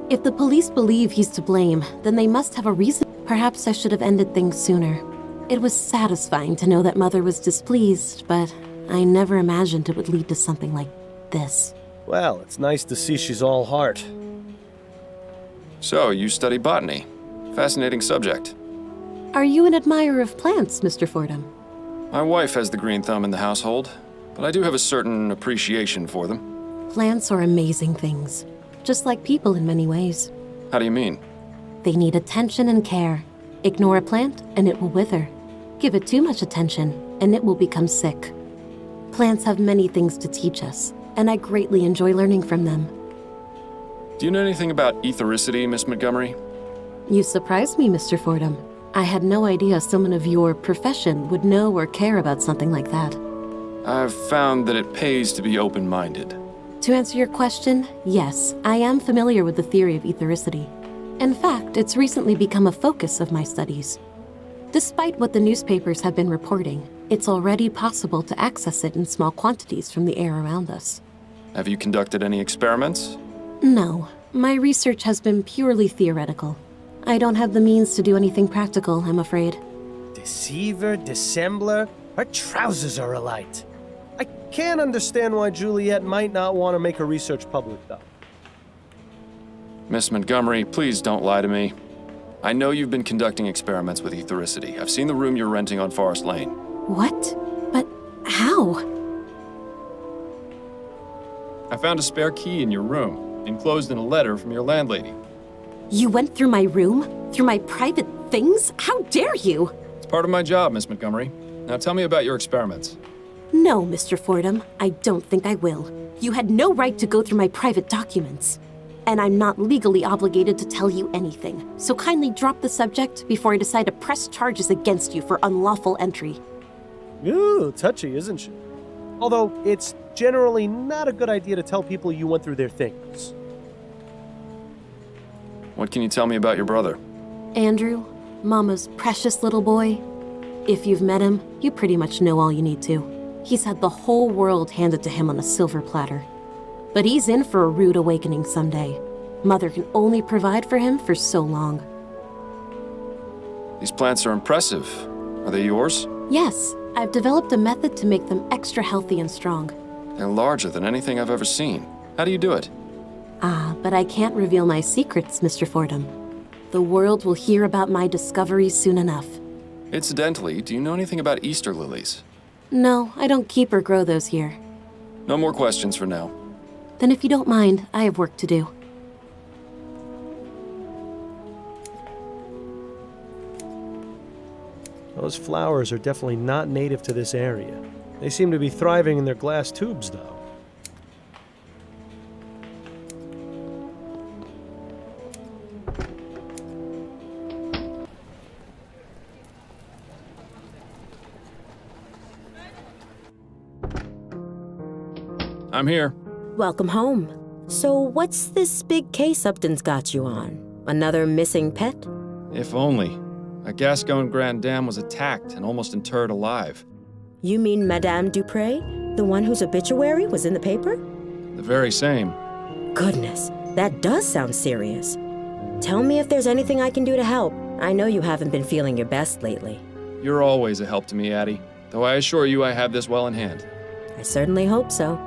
If the police believe he's to blame, then they must have a reason. Perhaps I should have ended things sooner. It was satisfying to know that Mother was displeased, but I never imagined it would lead to something like this. Well, it's nice to see she's all heart. So, you study botany. Fascinating subject. Are you an admirer of plants, Mr. Fordham? My wife has the green thumb in the household, but I do have a certain appreciation for them. Plants are amazing things, just like people in many ways. How do you mean? They need attention and care. Ignore a plant, and it will wither. Give it too much attention, and it will become sick. Plants have many things to teach us, and I greatly enjoy learning from them. Do you know anything about ethericity, Miss Montgomery? You surprised me, Mr. Fordham. I had no idea someone of your profession would know or care about something like that. I've found that it pays to be open-minded. To answer your question, yes, I am familiar with the theory of ethericity. In fact, it's recently become a focus of my studies. Despite what the newspapers have been reporting, it's already possible to access it in small quantities from the air around us. Have you conducted any experiments? No, my research has been purely theoretical. I don't have the means to do anything practical, I'm afraid. Deceiver, dissembler, her trousers are alight. I can't understand why Juliet might not want to make her research public, though. Miss Montgomery, please don't lie to me. I know you've been conducting experiments with ethericity. I've seen the room you're renting on Forest Lane. What? But how? I found a spare key in your room, enclosed in a letter from your landlady. You went through my room? Through my private things? How dare you? It's part of my job, Miss Montgomery. Now tell me about your experiments. No, Mr. Fordham, I don't think I will. You had no right to go through my private documents. And I'm not legally obligated to tell you anything, so kindly drop the subject before I decide to press charges against you for unlawful entry. Ooh, touchy, isn't she? Although, it's generally not a good idea to tell people you went through their things. What can you tell me about your brother? Andrew, Mama's precious little boy. If you've met him, you pretty much know all you need to. He's had the whole world handed to him on a silver platter. But he's in for a rude awakening someday. Mother can only provide for him for so long. These plants are impressive. Are they yours? Yes, I've developed a method to make them extra healthy and strong. They're larger than anything I've ever seen. How do you do it? But I can't reveal my secrets, Mr. Fordham. The world will hear about my discoveries soon enough. Incidentally, do you know anything about Easter lilies? No, I don't keep or grow those here. No more questions for now. Then if you don't mind, I have work to do. Those flowers are definitely not native to this area. They seem to be thriving in their glass tubes, though. I'm here. Welcome home. So what's this big case Upton's got you on? Another missing pet? If only. A Gascon Grand Dame was attacked and almost interred alive. You mean Madame Dupre? The one whose obituary was in the paper? The very same. Goodness, that does sound serious. Tell me if there's anything I can do to help. I know you haven't been feeling your best lately. You're always a help to me, Addie. Though I assure you I have this well in hand. I certainly hope so.